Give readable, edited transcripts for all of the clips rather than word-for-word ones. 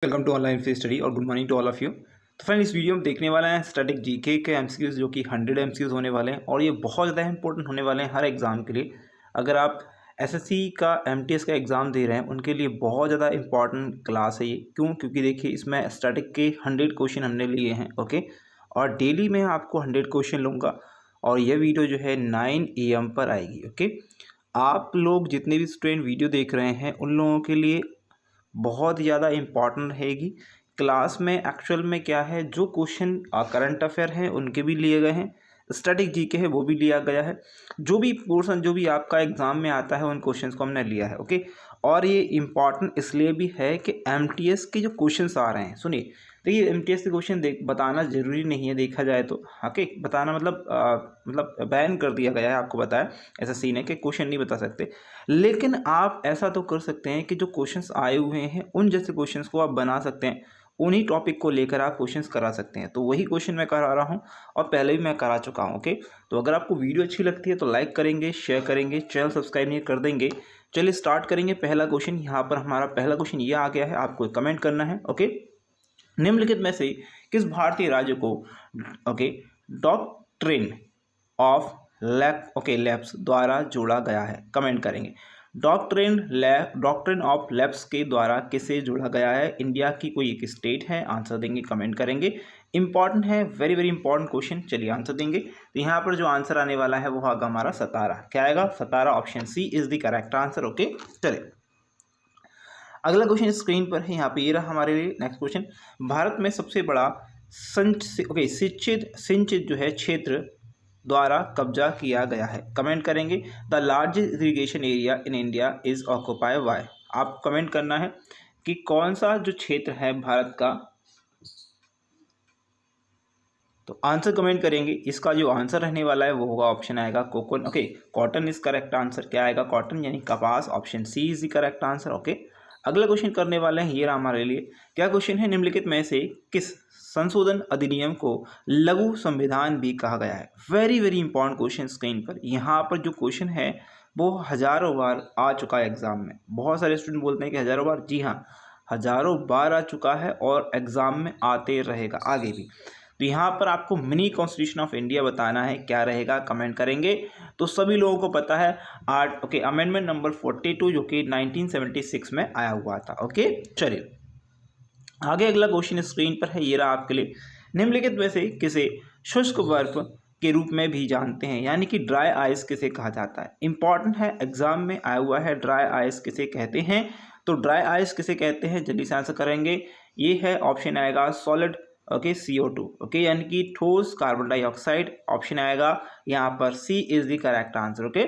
Welcome to online free study और good morning to all of you. तो friend, इस video में देखने वाला है स्टैटिक जीके के एमसीक्यूज जो कि 100 एमसीक्यूज होने वाले हैं और ये बहुत ज़्यादा इंपॉर्टेंट होने वाले हैं हर एग्ज़ाम के लिए। अगर आप एसएससी का एमटीएस का एग्ज़ाम दे रहे हैं उनके लिए बहुत ज़्यादा इंपॉर्टेंट क्लास है ये। क्यों? क्योंकि देखिए इसमें स्टैटिक के 100 क्वेश्चन हमने लिए हैं, ओके। और डेली मैं आपको 100 क्वेश्चन लूँगा और ये वीडियो जो है 9 AM पर आएगी, ओके। आप लोग जितने भी स्टूडेंट वीडियो देख रहे हैं उन लोगों के लिए बहुत ज़्यादा इम्पॉर्टेंट रहेगी। क्लास में एक्चुअल में क्या है, जो क्वेश्चन करंट अफेयर हैं उनके भी लिए गए हैं, स्टैटिक जीके है वो भी लिया गया है। जो भी पोर्शन जो भी आपका एग्ज़ाम में आता है उन क्वेश्चंस को हमने लिया है, ओके। और ये इम्पॉर्टेंट इसलिए भी है कि एमटीएस के जो क्वेश्चंस आ रहे हैं, सुनिए, देखिए एमटीएस के क्वेश्चन बताना ज़रूरी नहीं है देखा जाए तो, ओके। बताना मतलब बैन कर दिया गया है, आपको बताया एसएससी ने कि क्वेश्चन नहीं बता सकते। लेकिन आप ऐसा तो कर सकते हैं कि जो क्वेश्चंस आए हुए हैं उन जैसे क्वेश्चंस को आप बना सकते हैं, उन्हीं टॉपिक को लेकर आप क्वेश्चंस करा सकते हैं। तो वही क्वेश्चन मैं करा रहा हूं और पहले भी मैं करा चुका हूं, ओके। तो अगर आपको वीडियो अच्छी लगती है तो लाइक करेंगे, शेयर करेंगे, चैनल सब्सक्राइब नहीं कर देंगे। चलिए स्टार्ट करेंगे। पहला क्वेश्चन यहाँ पर हमारा पहला क्वेश्चन ये आ गया है, आपको कमेंट करना है, ओके। निम्नलिखित में से किस भारतीय राज्य को, ओके, डॉक्ट्रिन ऑफ लैप्स द्वारा जोड़ा गया है? कमेंट करेंगे। डॉक्ट्रिन ऑफ लैप्स के द्वारा किसे जोड़ा गया है? इंडिया की कोई एक स्टेट है? आंसर देंगे, कमेंट करेंगे। इंपॉर्टेंट है, वेरी वेरी इंपॉर्टेंट क्वेश्चन। चलिए आंसर देंगे। तो यहाँ पर जो आंसर आने वाला है वो होगा हमारा सतारा। क्या आएगा? Satara. Option C is the correct answer, okay. चलिए अगला क्वेश्चन स्क्रीन पर है, यहाँ पे ये रहा हमारे लिए नेक्स्ट क्वेश्चन। भारत में सबसे बड़ा सिंचित जो है क्षेत्र द्वारा कब्जा किया गया है? कमेंट करेंगे। The largest irrigation area in India is occupy by. आप कमेंट करना है कि कौन सा जो क्षेत्र है भारत का, तो आंसर कमेंट करेंगे। इसका जो आंसर रहने वाला है वो होगा, ऑप्शन आएगा cocoon, okay. Cotton is correct answer. क्या आएगा? कॉटन यानी कपास। Option C is the correct answer, okay. अगला क्वेश्चन करने वाले हैं, ये रहा हमारे लिए। क्या क्वेश्चन है? निम्नलिखित में से किस संशोधन अधिनियम को लघु संविधान भी कहा गया है? Very very important question screen पर। यहाँ पर जो क्वेश्चन है वो हजारों बार आ चुका है एग्जाम में। बहुत सारे स्टूडेंट बोलते हैं कि हजारों बार, जी हाँ, हजारों बार आ चुका है और एग्जाम में आते रहेगा आगे भी। तो यहाँ पर आपको मिनी कॉन्स्टिट्यूशन ऑफ इंडिया बताना है, क्या रहेगा? कमेंट करेंगे। तो सभी लोगों को पता है आर्ट, ओके, अमेंडमेंट नंबर 42 जो कि 1976 में आया हुआ था, ओके। चलिए आगे अगला क्वेश्चन स्क्रीन पर है, ये रहा आपके लिए। निम्नलिखित में से किसे शुष्क बर्फ के रूप में भी जानते हैं? यानी कि ड्राई आइस किसे कहा जाता है? इंपॉर्टेंट है, एग्जाम में आया हुआ है। ड्राई आइस किसे कहते हैं? तो ड्राई आइस किसे कहते हैं, जल्दी से आंसर करेंगे। ये है, ऑप्शन आएगा सॉलिड, ओके, CO2, ओके, यानी कि ठोस कार्बन डाइऑक्साइड। ऑप्शन आएगा यहाँ पर C is the correct answer, okay.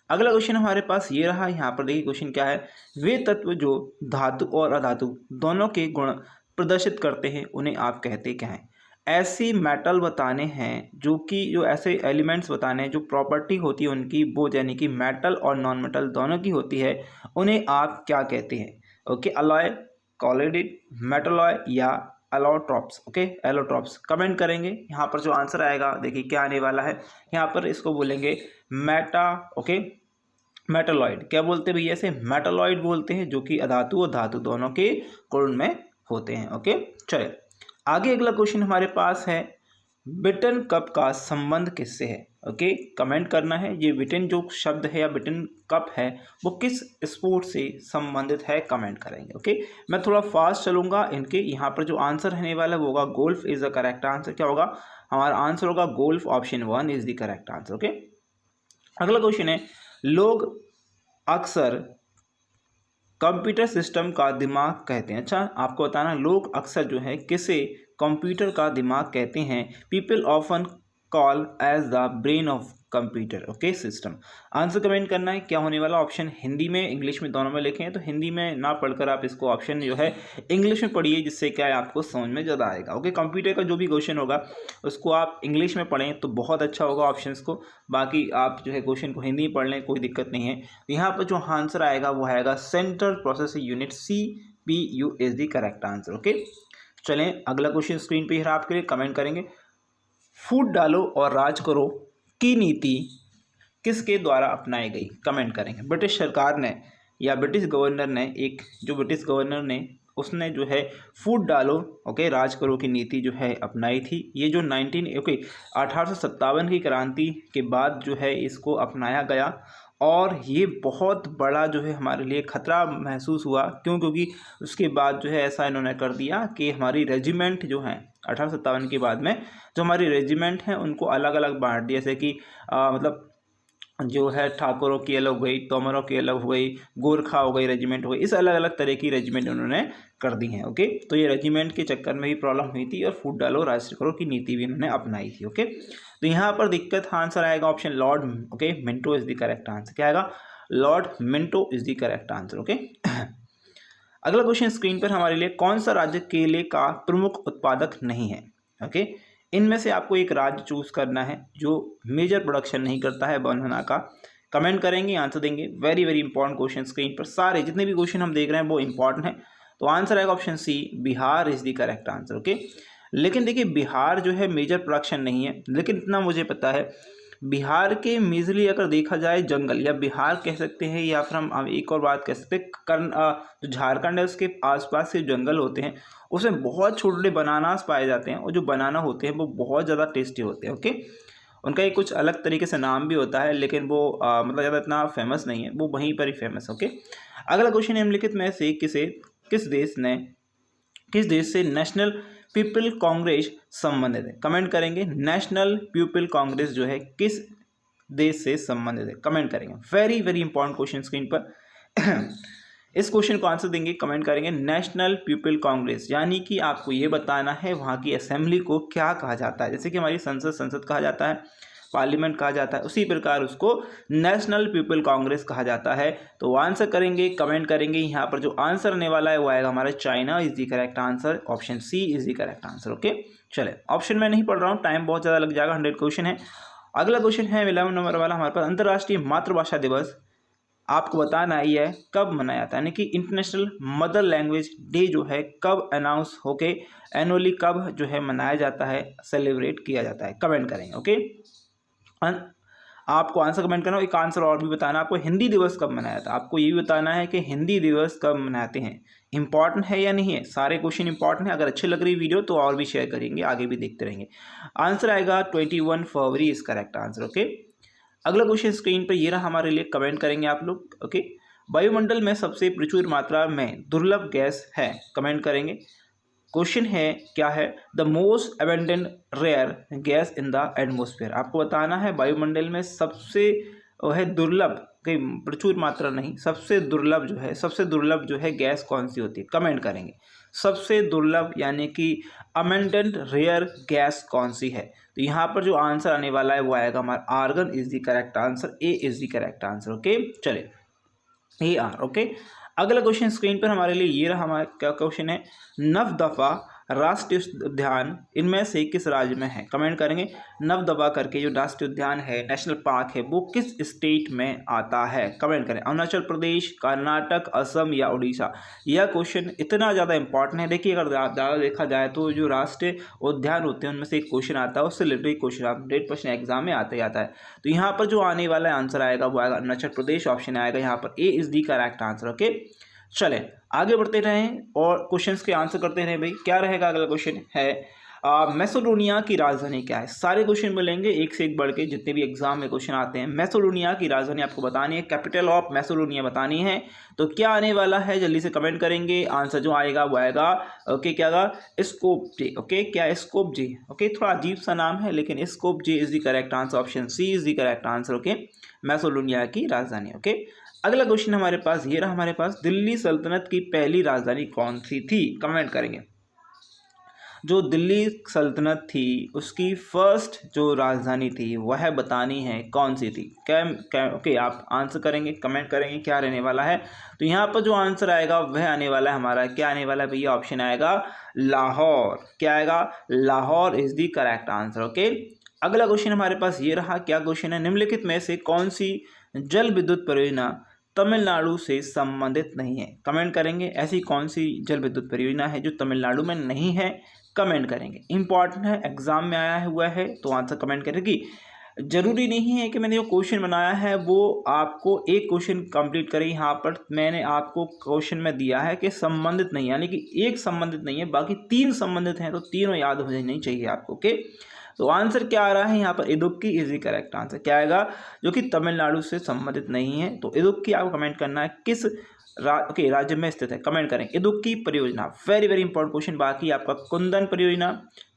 अगला क्वेश्चन हमारे पास ये रहा। यहाँ पर देखिए क्वेश्चन क्या है। वे तत्व जो धातु और अधातु दोनों के गुण प्रदर्शित करते हैं उन्हें आप कहते क्या हैं? ऐसी मेटल बताने हैं जो ऐसे एलिमेंट्स बताने हैं जो प्रॉपर्टी होती है उनकी, वो यानी कि मेटल और नॉन मेटल दोनों की होती है, उन्हें आप क्या कहते हैं? ओके, अलॉय, कॉलोइड, मेटलॉय या एलोट्रॉप्स, ओके, एलोट्रॉप्स। कमेंट करेंगे। यहाँ पर जो आंसर आएगा देखिए क्या आने वाला है। यहाँ पर इसको बोलेंगे मेटा, ओके, मेटलॉइड। क्या बोलते हैं भैया? ऐसे मेटलॉइड बोलते हैं, जो कि अधातु और धातु दोनों के गुण में होते हैं, ओके। चलिए आगे अगला क्वेश्चन हमारे पास है, ब्रिटेन कप का संबंध किससे है? ओके, कमेंट करना है। ये ब्रिटेन जो शब्द है या ब्रिटेन कप है वो किस स्पोर्ट से संबंधित है? कमेंट करेंगे, ओके। मैं थोड़ा फास्ट चलूंगा इनके। यहाँ पर जो आंसर रहने वाला है वो होगा golf is the correct answer. क्या होगा? हमारा आंसर होगा golf. Option 1 is the correct answer, okay. अगला क्वेश्चन है, लोग अक्सर कंप्यूटर सिस्टम का दिमाग कहते हैं। अच्छा, आपको बताना, लोग अक्सर जो है किसे कंप्यूटर का दिमाग कहते हैं? People often call as the brain of computer, okay, system. Answer comment करना है। क्या होने वाला? ऑप्शन हिंदी में इंग्लिश में दोनों में लिखे हैं, तो हिंदी में ना पढ़कर आप इसको ऑप्शन जो है इंग्लिश में पढ़िए, जिससे क्या है आपको समझ में ज़्यादा आएगा, ओके। कंप्यूटर का जो भी क्वेश्चन होगा उसको आप इंग्लिश में पढ़ें तो बहुत अच्छा होगा ऑप्शंस को। बाकी आप जो है क्वेश्चन को हिंदी में पढ़ लें, कोई दिक्कत नहीं है। यहाँ पर जो आंसर आएगा वो आएगा central processing unit, CPU is the correct answer, okay. चलें अगला क्वेश्चन स्क्रीन पे है आपके लिए। कमेंट करेंगे। फूट डालो और राज करो की नीति किसके द्वारा अपनाई गई? कमेंट करेंगे। ब्रिटिश सरकार ने या ब्रिटिश गवर्नर ने, एक जो ब्रिटिश गवर्नर ने उसने जो है फूट डालो ओके राज करो की नीति जो है अपनाई थी। ये जो 1857 की क्रांति के बाद जो है इसको अपनाया गया और ये बहुत बड़ा जो है हमारे लिए खतरा महसूस हुआ। क्यों? क्योंकि उसके बाद जो है ऐसा इन्होंने कर दिया कि हमारी रेजिमेंट जो हैं 1857 के बाद में जो हमारी रेजिमेंट हैं उनको अलग अलग बांट दिया, जैसे कि मतलब जो है ठाकुरों की अलग हो गई, तोमरों की अलग हो गई, गोरखा हो गई रेजिमेंट हो गई, इस अलग अलग तरह की रेजिमेंट उन्होंने कर दी हैं। ओके, तो ये रेजिमेंट के चक्कर में भी प्रॉब्लम हुई थी और फूट डालो राज करो की नीति भी इन्होंने अपनाई थी। ओके, तो यहाँ पर दिक्कत आंसर आएगा option Lord okay Minto is the correct answer. क्या आएगा? Lord Minto is the correct answer. Okay, अगला क्वेश्चन स्क्रीन पर हमारे लिए, कौन सा राज्य केले का प्रमुख उत्पादक नहीं है? ओके, इनमें से आपको एक राज्य चूज करना है जो मेजर प्रोडक्शन नहीं करता है बनाना का। कमेंट करेंगे, आंसर देंगे। Very very important question, screen पर सारे जितने भी क्वेश्चन हम देख रहे हैं वो इंपॉर्टेंट है। तो आंसर आएगा option C, Bihar is the correct answer. Okay, लेकिन देखिए बिहार जो है मेजर प्रोडक्शन नहीं है, लेकिन इतना मुझे पता है बिहार के मेजरली अगर देखा जाए जंगल, या बिहार कह सकते हैं या फिर हम एक और बात कह सकते हैं जो झारखंड है उसके आसपास के जंगल होते हैं उसमें बहुत छोटे बनानास पाए जाते हैं और जो बनाना होते हैं वो बहुत ज़्यादा टेस्टी होते हैं। ओके, उनका एक कुछ अलग तरीके से नाम भी होता है लेकिन वो मतलब ज़्यादा इतना फेमस नहीं है, वो वहीं पर ही फेमस। ओके, अगला क्वेश्चन निम्नलिखित में से किस देश से नेशनल पीपल कांग्रेस संबंधित है? कमेंट करेंगे। नेशनल पीपल कांग्रेस जो है किस देश से संबंधित है? कमेंट करेंगे। Very very important question screen पर इस क्वेश्चन को आंसर देंगे, कमेंट करेंगे। नेशनल पीपल कांग्रेस यानी कि आपको ये बताना है वहाँ की असेंबली को क्या कहा जाता है। जैसे कि हमारी संसद कहा जाता है, पार्लियामेंट कहा जाता है, उसी प्रकार उसको नेशनल पीपल कांग्रेस कहा जाता है। तो आंसर करेंगे, कमेंट करेंगे। यहाँ पर जो आंसर आने वाला है वो आएगा हमारा China is the correct answer. Option C is the correct answer. Okay, चले ऑप्शन में नहीं पढ़ रहा हूँ, टाइम बहुत ज़्यादा लग जाएगा, 100 क्वेश्चन है। अगला क्वेश्चन है 11 नंबर वाला हमारे पास, अंतर्राष्ट्रीय मातृभाषा दिवस आपको बताना ही है कब मनाया जाता है, यानी कि इंटरनेशनल मदर लैंग्वेज डे जो है कब अनाउंस होके एनुअली कब जो है मनाया जाता है, सेलिब्रेट किया जाता है। कमेंट करेंगे। ओके, आपको आंसर कमेंट करना। एक आंसर और भी बताना, आपको हिंदी दिवस कब मनाया था, आपको ये भी बताना है कि हिंदी दिवस कब मनाते हैं। इंपॉर्टेंट है या नहीं है? सारे क्वेश्चन इंपॉर्टेंट है। अगर अच्छी लग रही वीडियो तो और भी शेयर करेंगे, आगे भी देखते रहेंगे। आंसर आएगा 21 फरवरी इज करेक्ट आंसर। ओके, अगला क्वेश्चन स्क्रीन पर ये रहा हमारे लिए, कमेंट करेंगे आप लोग। ओके, वायुमंडल में सबसे प्रचुर मात्रा में दुर्लभ गैस है? कमेंट करेंगे। क्वेश्चन है क्या है? The most abundant rare gas in the atmosphere. आपको बताना है वायुमंडल में सबसे है दुर्लभ, प्रचुर मात्रा नहीं, सबसे दुर्लभ जो है गैस कौन सी होती है? कमेंट करेंगे। सबसे दुर्लभ यानी कि अबेंडेंट रेयर गैस कौन सी है? तो यहाँ पर जो आंसर आने वाला है वो आएगा हमारा argon is the correct answer. A is the correct answer. Okay, चले ए आर। ओके, अगला क्वेश्चन स्क्रीन पर हमारे लिए ये रहा, हमारा क्या क्वेश्चन है? नवदफा राष्ट्रीय उद्यान इनमें से किस राज्य में है? कमेंट करेंगे। नवदफा करके जो राष्ट्रीय उद्यान है, नेशनल पार्क है, वो किस स्टेट में आता है? कमेंट करें। अरुणाचल प्रदेश, कर्नाटक, असम या उड़ीसा? यह क्वेश्चन इतना ज़्यादा इंपॉर्टेंट है। देखिए अगर ज़्यादा देखा जाए तो जो राष्ट्रीय उद्यान होते हैं उनमें से एक क्वेश्चन आता है, उससे रिलेटेड क्वेश्चन 100% एग्जाम में आता ही आता है। तो यहाँ पर जो आने वाला आंसर आएगा वो आएगा अरुणाचल प्रदेश। ऑप्शन आएगा यहाँ पर A is the correct answer. Okay, चले आगे बढ़ते रहें और क्वेश्चंस के आंसर करते रहें। भाई क्या रहेगा? अगला क्वेश्चन है मैसेडोनिया की राजधानी क्या है? सारे क्वेश्चन मिलेंगे एक से एक बढ़ के, जितने भी एग्जाम में क्वेश्चन आते हैं। मैसेडोनिया की राजधानी आपको बतानी है, कैपिटल ऑफ मैसेडोनिया बतानी है। तो क्या आने वाला है? जल्दी से कमेंट करेंगे। आंसर जो आएगा वो आएगा ओके, क्या आएगा? स्कोपजे। ओके, क्या स्कोपजे? ओके, थोड़ा अजीब सा नाम है लेकिन Skopje is the correct answer. Option C is the correct answer. Okay, Macedonia की राजधानी। ओके, अगला क्वेश्चन हमारे पास ये रहा, हमारे पास दिल्ली सल्तनत की पहली राजधानी कौन सी थी? कमेंट करेंगे। जो दिल्ली सल्तनत थी उसकी फर्स्ट जो राजधानी थी वह बतानी है कौन सी थी? ओके, आप आंसर करेंगे, कमेंट करेंगे क्या रहने वाला है। तो यहाँ पर जो आंसर आएगा वह आने वाला है हमारा, क्या आने वाला है भैया? ऑप्शन आएगा लाहौर। क्या आएगा? Lahore is the correct answer. Okay, अगला क्वेश्चन हमारे पास ये रहा, क्या क्वेश्चन है? निम्नलिखित में से कौन सी जल विद्युत परियोजना तमिलनाडु से संबंधित नहीं है? कमेंट करेंगे। ऐसी कौन सी जल विद्युत परियोजना है जो तमिलनाडु में नहीं है? कमेंट करेंगे। इंपॉर्टेंट है, एग्जाम में आया हुआ है, तो आंसर कमेंट करेगी। ज़रूरी नहीं है कि मैंने जो क्वेश्चन बनाया है वो आपको एक क्वेश्चन कंप्लीट करे। यहाँ पर मैंने आपको क्वेश्चन में दिया है कि संबंधित नहीं, यानी कि एक संबंधित नहीं है, बाकी 3 संबंधित हैं, तो तीनों याद हो जानी चाहिए आपको। ओके, तो आंसर क्या आ रहा है यहाँ पर? Idukki is the correct answer. क्या आएगा? जो कि तमिलनाडु से संबंधित नहीं है। तो इदुक्की आपको कमेंट करना है किस राज्य में स्थित है, कमेंट करें। इदुक्की परियोजना, वेरी वेरी इंपॉर्टेंट क्वेश्चन। बाकी आपका कुंदन परियोजना,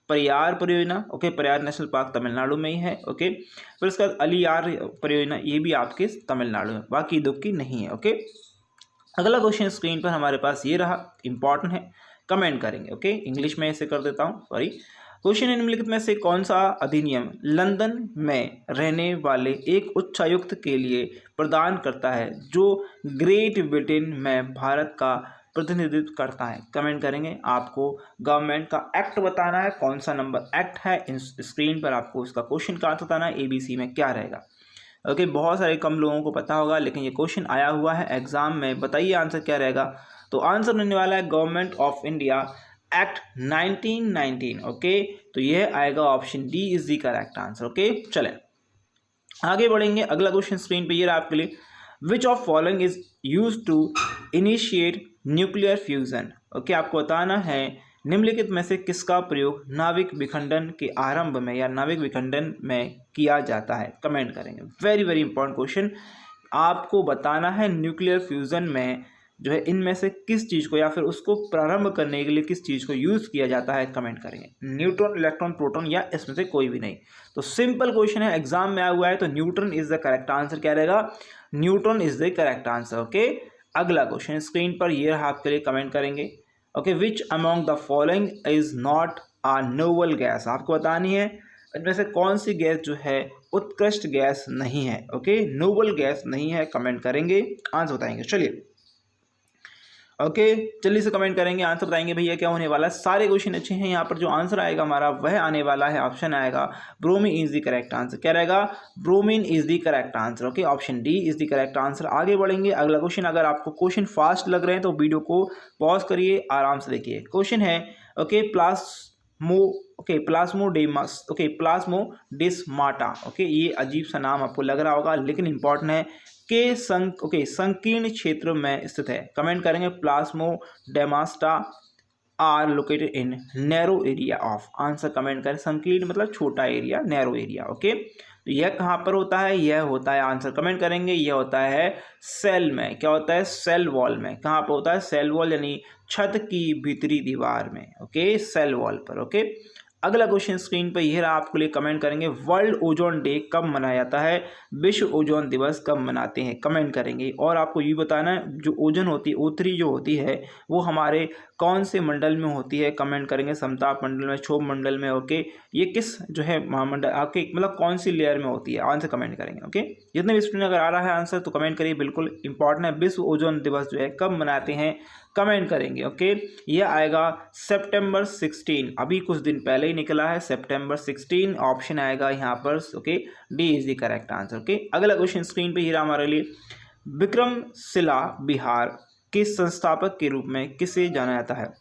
परियार परियोजना, okay, Pariyar national park Tamil Nadu में ही है। ओके, फिर उसके बाद अलियार परियोजना, ये भी आपके तमिलनाडु में, बाकी इदुक्की नहीं है। ओके, अगला क्वेश्चन स्क्रीन पर हमारे पास ये रहा, इंपॉर्टेंट है, कमेंट करेंगे। ओके, इंग्लिश में इसे कर देता हूँ, सॉरी। क्वेश्चन निम्नलिखित में से कौन सा अधिनियम लंदन में रहने वाले एक उच्चायुक्त के लिए प्रदान करता है जो ग्रेट ब्रिटेन में भारत का प्रतिनिधित्व करता है? कमेंट करेंगे। आपको गवर्नमेंट का एक्ट बताना है, कौन सा नंबर एक्ट है। स्क्रीन पर आपको उसका क्वेश्चन का आंसर बताना है, ABC में क्या रहेगा। ओके, बहुत सारे कम लोगों को पता होगा, लेकिन ये क्वेश्चन आया हुआ है एग्जाम में। बताइए आंसर क्या रहेगा। तो आंसर होने वाला है government of India act 1919। Okay, तो यह आएगा option D is the correct answer. Okay, चलें आगे बढ़ेंगे। अगला क्वेश्चन स्क्रीन पे ये रहा आपके लिए, which of following is use to initiate nuclear fusion. Okay, आपको बताना है निम्नलिखित में से किसका प्रयोग नाविक विखंडन के आरंभ में या नाविक विखंडन में किया जाता है। कमेंट करेंगे। वेरी वेरी इंपॉर्टेंट क्वेश्चन, आपको बताना है न्यूक्लियर फ्यूजन में जो है इनमें से किस चीज़ को या फिर उसको प्रारंभ करने के लिए किस चीज़ को यूज़ किया जाता है। कमेंट करेंगे। न्यूट्रॉन, इलेक्ट्रॉन, प्रोटॉन या इसमें से कोई भी नहीं। तो सिंपल क्वेश्चन है, एग्जाम में आया हुआ है, तो neutron is the correct answer. क्या रहेगा? Neutron is the correct answer. Okay, अगला क्वेश्चन स्क्रीन पर ये रहा आपके लिए, कमेंट करेंगे। Okay, which among the following is not a noble gas. आपको बतानी है इनमें से कौन सी गैस जो है उत्कृष्ट गैस नहीं है। ओके, नोबल गैस नहीं है। कमेंट करेंगे, आंसर बताएंगे। चलिए ओके, जल्दी से कमेंट करेंगे, आंसर बताएंगे भैया क्या होने वाला है। सारे क्वेश्चन अच्छे हैं। यहाँ पर जो आंसर आएगा हमारा वह आने वाला है, ऑप्शन आएगा bromine is the correct answer. क्या रहेगा? Bromine is the correct answer. Okay, option D is the correct answer. आगे बढ़ेंगे। अगला क्वेश्चन, अगर आपको क्वेश्चन फास्ट लग रहे हैं तो वीडियो को पॉज करिए, आराम से देखिए। क्वेश्चन है ओके, प्लाज्मोडेमास, ओके, प्लाज्मोडेस्माटा। ओके, ये अजीब सा नाम आपको लग रहा होगा, लेकिन इंपॉर्टेंट है के संकीर्ण क्षेत्र में स्थित है। कमेंट करेंगे। Plasmodesmata are located in narrow area of. Answer comment करें। संकीर्ण मतलब छोटा एरिया, नैरो एरिया। ओके, तो यह कहाँ पर होता है? यह होता है, आंसर कमेंट करेंगे, यह होता है सेल में। क्या होता है? सेल वॉल में। कहाँ पर होता है? सेल वॉल, यानी छत की भीतरी दीवार में। ओके, सेल वॉल पर। ओके, अगला क्वेश्चन स्क्रीन पर यह रहा आपके लिए, कमेंट करेंगे। वर्ल्ड ओजोन डे कब मनाया जाता है? विश्व ओजोन दिवस कब मनाते हैं? कमेंट करेंगे। और आपको ये बताना है जो ओजोन होती है, O3 जो होती है वो हमारे कौन से मंडल में होती है। कमेंट करेंगे। समताप मंडल में, क्षोभ मंडल में। ओके, ये किस जो है महामंडल आपके मतलब कौन सी लेयर में होती है? आंसर कमेंट करेंगे। ओके, जितने भी स्टूडेंट अगर आ रहा है आंसर तो कमेंट करिए, बिल्कुल इंपॉर्टेंट है। विश्व ओजोन दिवस जो है कब मनाते हैं? कमेंट करेंगे। ओके, यह आएगा सितंबर 16, अभी कुछ दिन पहले ही निकला है, सितंबर 16 ऑप्शन आएगा यहाँ पर। Okay, D is the correct answer. Okay, अगला क्वेश्चन स्क्रीन पे हीरा हमारे लिए, विक्रमशिला बिहार के संस्थापक के रूप में किसे जाना जाता है?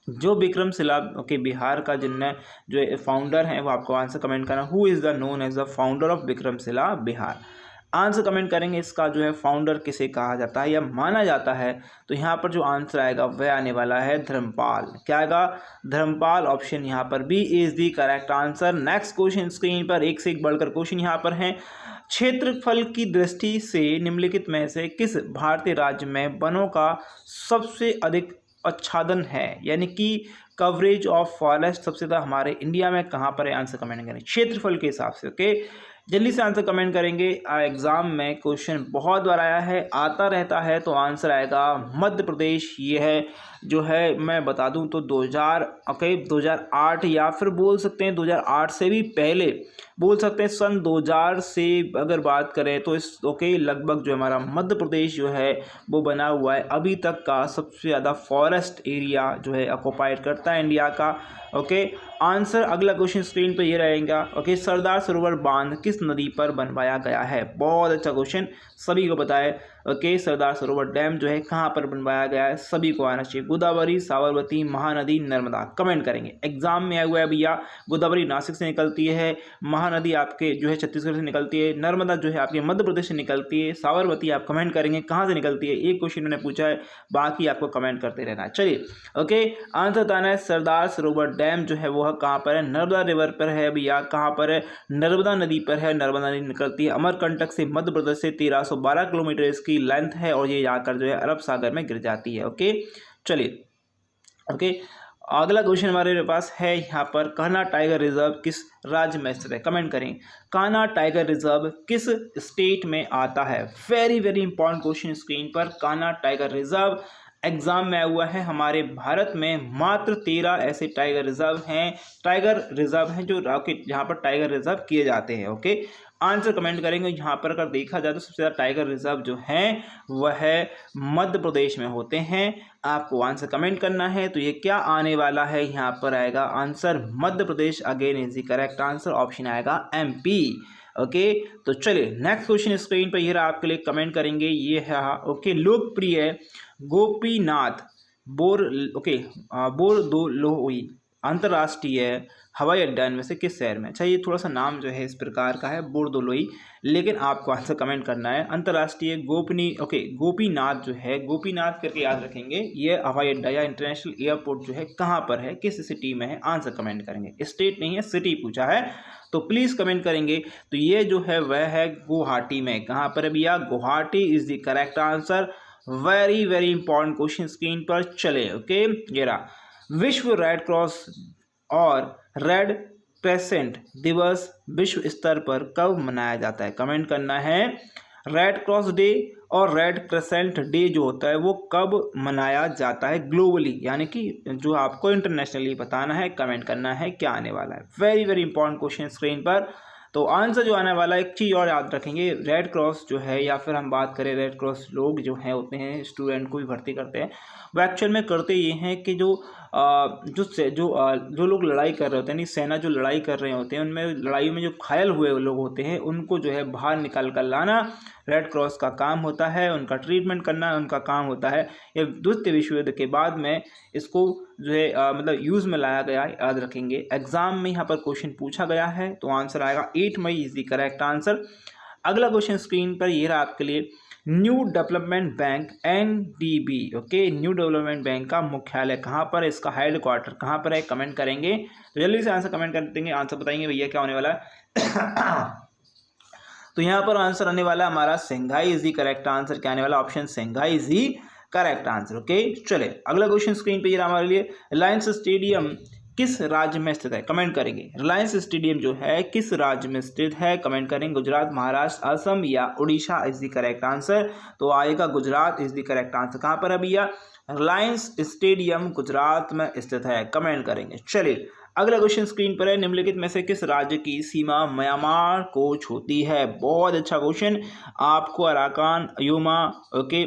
जो विक्रमशिला ओके बिहार का जिनने जो फाउंडर हैं वो आपको आंसर कमेंट करना। Who is the known as the founder of Vikramshila Bihar? Answer comment करेंगे। इसका जो है फाउंडर किसे कहा जाता है या माना जाता है? तो यहाँ पर जो आंसर आएगा वह आने वाला है धर्मपाल। क्या आएगा? धर्मपाल। ऑप्शन यहाँ पर B is the correct answer. Next question screen पर एक से एक बढ़कर क्वेश्चन यहाँ पर हैं। क्षेत्रफल की दृष्टि से निम्नलिखित में से किस भारतीय राज्य में वनों का सबसे अधिक आच्छादन है, यानी कि कवरेज ऑफ फॉरेस्ट सबसे ज़्यादा हमारे इंडिया में कहाँ पर है? आंसर कमेंट करें क्षेत्रफल के हिसाब से। ओके, जल्दी से आंसर कमेंट करेंगे। एग्जाम में क्वेश्चन बहुत बार आया है, आता रहता है, तो आंसर आएगा मध्य प्रदेश। ये है जो है मैं बता दूं तो 2008 या फिर बोल सकते हैं 2008 से भी पहले बोल सकते हैं, सन 2000 से अगर बात करें तो इस ओके लगभग जो हमारा मध्य प्रदेश जो है वो बना हुआ है अभी तक का सबसे ज़्यादा फॉरेस्ट एरिया जो है ऑक्युपाइड करता है इंडिया का। ओके, आंसर अगला क्वेश्चन स्क्रीन पे ये रहेगा। ओके, सरदार सरोवर बांध किस नदी पर बनवाया गया है? बहुत अच्छा क्वेश्चन, सभी को पता है। ओके, सरदार सरोवर डैम जो है कहाँ पर बनवाया गया है, सभी को आना चाहिए। गोदावरी, साबरमती, महानदी, नर्मदा, कमेंट करेंगे। एग्जाम में आया हुआ है भैया, गोदावरी नासिक से निकलती है, महानदी आपके जो है छत्तीसगढ़ से निकलती है, नर्मदा जो है आपके मध्य प्रदेश से निकलती है, साबरमती आप कमेंट करेंगे कहाँ से निकलती है। एक क्वेश्चन मैंने पूछा है, बाकी आपको कमेंट करते रहना है। चलिए ओके, आंसर बताना है सरदार सरोवर डैम जो है वो कहाँ पर है, नर्मदा रिवर पर है भैया। कहाँ पर है, नर्मदा नदी पर है। नर्मदा नदी निकलती है अमरकंटक से, मध्य प्रदेश से। 1312 किलोमीटर इसकी लेंथ है और ये जाकर जो है अरब सागर में गिर जाती है। ओके, चलिए ओके, अगला क्वेश्चन हमारे पास है यहाँ पर, कान्हा टाइगर रिजर्व किस राज्य में स्थित है, कमेंट करें। कान्हा टाइगर रिजर्व किस स्टेट में आता है, very very important question screen पर। कान्हा टाइगर रिजर्व एग्जाम में आया हुआ है। हमारे भारत में मात्र 13 ऐसे टाइगर रिजर्व हैं जो रॉकेट जहाँ पर टाइगर रिजर्व किए जाते हैं। ओके, आंसर कमेंट करेंगे। यहाँ पर अगर देखा जाए तो सबसे ज़्यादा टाइगर रिजर्व जो हैं वह मध्य प्रदेश में होते हैं। आपको आंसर कमेंट करना है। तो ये क्या आने वाला है, यहाँ पर आएगा answer Madhya Pradesh. Again is the correct answer, option आएगा MP। ओके, तो चलिए नेक्स्ट क्वेश्चन स्क्रीन पर ये रहा, आपके लिए कमेंट करेंगे। ये है ओके, लोकप्रिय गोपीनाथ बोरदोलोई अंतर्राष्ट्रीय हवाई अड्डा इनमें से किस शहर में। अच्छा, ये थोड़ा सा नाम जो है इस प्रकार का है, बोरदोलोई, लेकिन आपको आंसर कमेंट करना है। अंतर्राष्ट्रीय गोपीनाथ जो है, गोपीनाथ करके याद रखेंगे। ये हवाई अड्डा या इंटरनेशनल एयरपोर्ट जो है कहाँ पर है, किस सिटी में है, आंसर कमेंट करेंगे। स्टेट नहीं है, सिटी पूछा है, तो प्लीज़ कमेंट करेंगे। तो ये जो है वह है गुवाहाटी में। कहाँ पर है भैया, Guwahati is the correct answer. Very very important question screen पर। चले ओके, ये रहा, विश्व रेड क्रॉस और रेड क्रेसेंट दिवस विश्व स्तर पर कब मनाया जाता है, कमेंट करना है। रेड क्रॉस डे और रेड क्रेसेंट डे जो होता है वो कब मनाया जाता है ग्लोबली, यानी कि जो आपको इंटरनेशनली बताना है, कमेंट करना है क्या आने वाला है। Very very important question screen पर। तो आंसर जो आने वाला है, एक चीज़ और याद रखेंगे, रेड क्रॉस जो है, या फिर हम बात करें रेड क्रॉस लोग जो हैं होते हैं, स्टूडेंट को भी भर्ती करते हैं, वो एक्चुअल में करते ये हैं कि जो लोग लड़ाई कर रहे होते हैं, यानी सेना जो लड़ाई कर रहे होते हैं, उनमें लड़ाई में जो घायल हुए लोग होते हैं उनको जो है बाहर निकाल कर लाना रेड क्रॉस का काम होता है, उनका ट्रीटमेंट करना उनका काम होता है। ये द्वितीय विश्व युद्ध के बाद में इसको जो है मतलब यूज़ में लाया गया, याद रखेंगे। एग्जाम में यहाँ पर क्वेश्चन पूछा गया है, तो आंसर आएगा 8 May is the correct answer. अगला क्वेश्चन स्क्रीन पर ये रहा आपके लिए, New Development Bank NDB। Okay, New Development Bank का मुख्यालय कहाँ पर है, इसका हेड क्वार्टर कहाँ पर है, कमेंट करेंगे। तो जल्दी से आंसर कमेंट कर देंगे, आंसर बताएंगे भैया क्या होने वाला है। तो यहाँ पर आंसर आने वाला हमारा Shanghai is the correct answer. क्या आने वाला, option Shanghai is the correct answer. Okay, चले अगला क्वेश्चन स्क्रीन पे ये रहा हमारे लिए, रिलायंस स्टेडियम किस राज्य में स्थित है, कमेंट करेंगे। रिलायंस स्टेडियम जो है किस राज्य में स्थित है, कमेंट करेंगे। गुजरात, महाराष्ट्र, असम या Orissa is the correct answer. तो आएगा Gujarat is the correct answer. कहाँ पर है भैया, रिलायंस स्टेडियम गुजरात में स्थित है, कमेंट करेंगे। चलिए अगला क्वेश्चन स्क्रीन पर है, निम्नलिखित में से किस राज्य की सीमा म्यांमार को छूती है। बहुत अच्छा क्वेश्चन, आपको Arakan, Yoma, okay,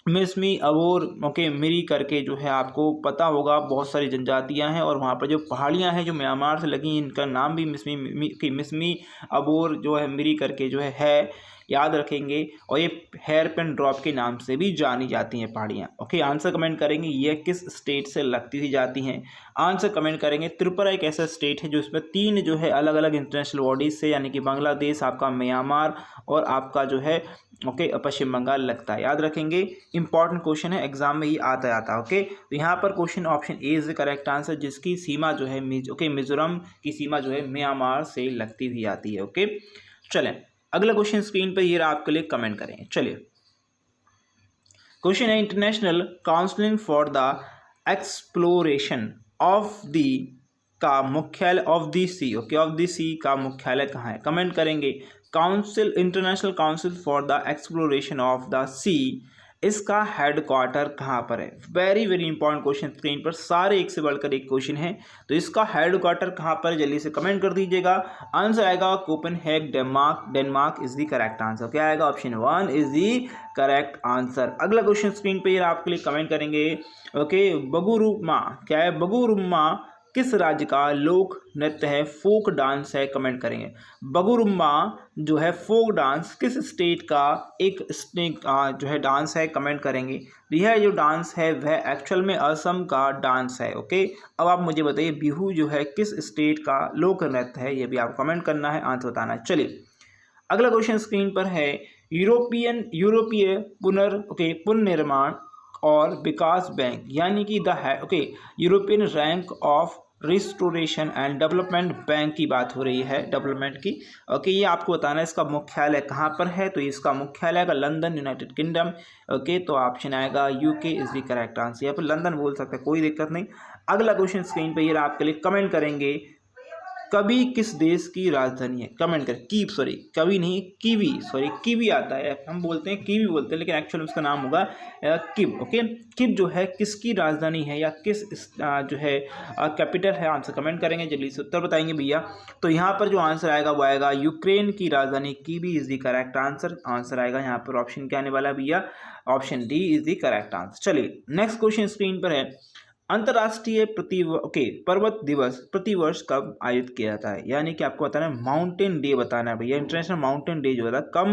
Mishmi, Abor, okay, Miri करके जो है आपको पता होगा। बहुत सारी जनजातियां हैं और वहाँ पर जो पहाड़ियां हैं जो म्यांमार से लगी, इनका नाम भी मिसमी अबोर जो है मिरी करके जो है याद रखेंगे। और ये हेयर पिन ड्रॉप के नाम से भी जानी जाती हैं पहाड़ियाँ। ओके, आंसर कमेंट करेंगे, ये किस स्टेट से लगती हुई जाती हैं, आंसर कमेंट करेंगे। त्रिपुरा एक ऐसा स्टेट है जो इसमें 3 जो है अलग अलग इंटरनेशनल बॉडीज से, यानी कि बांग्लादेश, आपका म्यांमार और आपका जो है ओके पश्चिम बंगाल लगता है, याद रखेंगे। इंपॉर्टेंट क्वेश्चन है, एग्जाम में ही आता है। ओके, तो यहाँ पर question option A is the correct answer, जिसकी सीमा जो है मिजोरम की सीमा जो है म्यांमार से लगती हुई आती है। ओके, चलें अगला क्वेश्चन स्क्रीन पर ये रहा आपके लिए, कमेंट करें। चलिए क्वेश्चन है, international council for the exploration of the का मुख्यालय of the sea, okay, of the sea का मुख्यालय कहाँ है, कमेंट करेंगे। Council, international council for the exploration of the sea, इसका हेड क्वार्टर कहाँ पर है। Very very important question, screen पर सारे एक से बढ़कर एक क्वेश्चन है। तो इसका हेड क्वार्टर कहाँ पर है, जल्दी से कमेंट कर दीजिएगा। आंसर आएगा Copenhagen, Denmark is the correct answer. क्या आएगा, option 1 is the correct answer. अगला क्वेश्चन स्क्रीन पर आपके लिए कमेंट करेंगे। ओके, बगुरुमा क्या है, बगुरुमा किस राज्य का लोक नृत्य है, फोक डांस है, कमेंट करेंगे। बगुरुम्बा जो है फोक डांस किस स्टेट का एक स्नेक जो है डांस है, कमेंट करेंगे। यह जो डांस है वह एक्चुअल में असम का डांस है। ओके, अब आप मुझे बताइए बिहू जो है किस स्टेट का लोक नृत्य है, ये भी आप कमेंट करना है, आंसर बताना है। चलिए अगला क्वेश्चन स्क्रीन पर है, यूरोपीय पुनर्निर्माण और विकास बैंक यानी कि European rank of restoration and development bank की बात हो रही है, डेवलपमेंट की। ओके, ये आपको बताना है इसका मुख्यालय कहाँ पर है, तो इसका मुख्यालय का लंदन, यूनाइटेड किंगडम। ओके, तो ऑप्शन आएगा UK is the correct answer, या फिर लंदन बोल सकते हैं, कोई दिक्कत नहीं। अगला क्वेश्चन स्क्रीन पर ये आपके लिए, कमेंट करेंगे कभी किस देश की राजधानी है, कमेंट करें। कभी नहीं, कीवी आता है, हम बोलते हैं कीवी बोलते हैं, लेकिन एक्चुअल उसका नाम होगा किव। ओके, किव जो है किसकी राजधानी है या किस जो है कैपिटल है, आंसर कमेंट करेंगे, जल्दी से उत्तर बताएंगे भैया। तो यहाँ पर जो आंसर आएगा वो आएगा यूक्रेन की राजधानी kiwi is the correct answer. Answer आएगा यहाँ पर ऑप्शन क्या आने वाला है भैया, option D is the correct answer. चलिए नेक्स्ट क्वेश्चन स्क्रीन पर है, अंतर्राष्ट्रीय पर्वत दिवस प्रतिवर्ष कब आयोजित किया जाता है, यानी कि आपको बताना है माउंटेन डे बताना है भैया। इंटरनेशनल माउंटेन डे जो होता है कम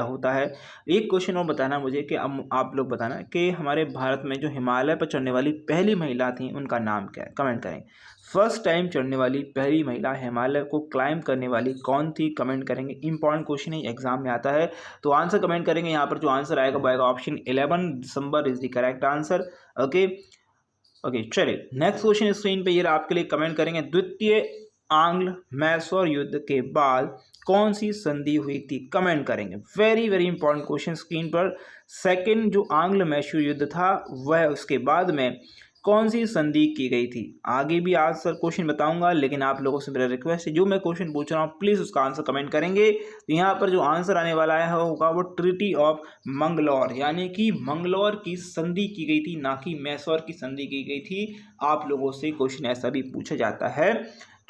होता है। एक क्वेश्चन और बताना मुझे कि आप लोग बताना कि हमारे भारत में जो हिमालय पर चढ़ने वाली पहली महिला थी उनका नाम क्या है, कमेंट करें। फर्स्ट टाइम चढ़ने वाली पहली महिला हिमालय को क्लाइंब करने वाली कौन थी, कमेंट करेंगे। इंपॉर्टेंट क्वेश्चन है, एग्जाम में आता है, तो आंसर कमेंट करेंगे। यहाँ पर जो आंसर आएगा वो आएगा option 11 December is the correct answer. Okay, चलिए नेक्स्ट क्वेश्चन स्क्रीन पे ये आपके लिए, कमेंट करेंगे द्वितीय आंग्ल मैसूर युद्ध के बाद कौन सी संधि हुई थी, कमेंट करेंगे। Very very important question screen पर, सेकंड जो आंग्ल मैसूर युद्ध था वह उसके बाद में कौन सी संधि की गई थी। आगे भी आंसर क्वेश्चन बताऊंगा, लेकिन आप लोगों से मेरा रिक्वेस्ट है जो मैं क्वेश्चन पूछ रहा हूँ प्लीज़ उसका आंसर कमेंट करेंगे। तो यहाँ पर जो आंसर आने वाला है होगा वो ट्रीटी ऑफ मंगलौर, यानी कि मंगलौर की संधि की गई थी, ना कि मैसूर की संधि की गई थी। आप लोगों से क्वेश्चन ऐसा भी पूछा जाता है।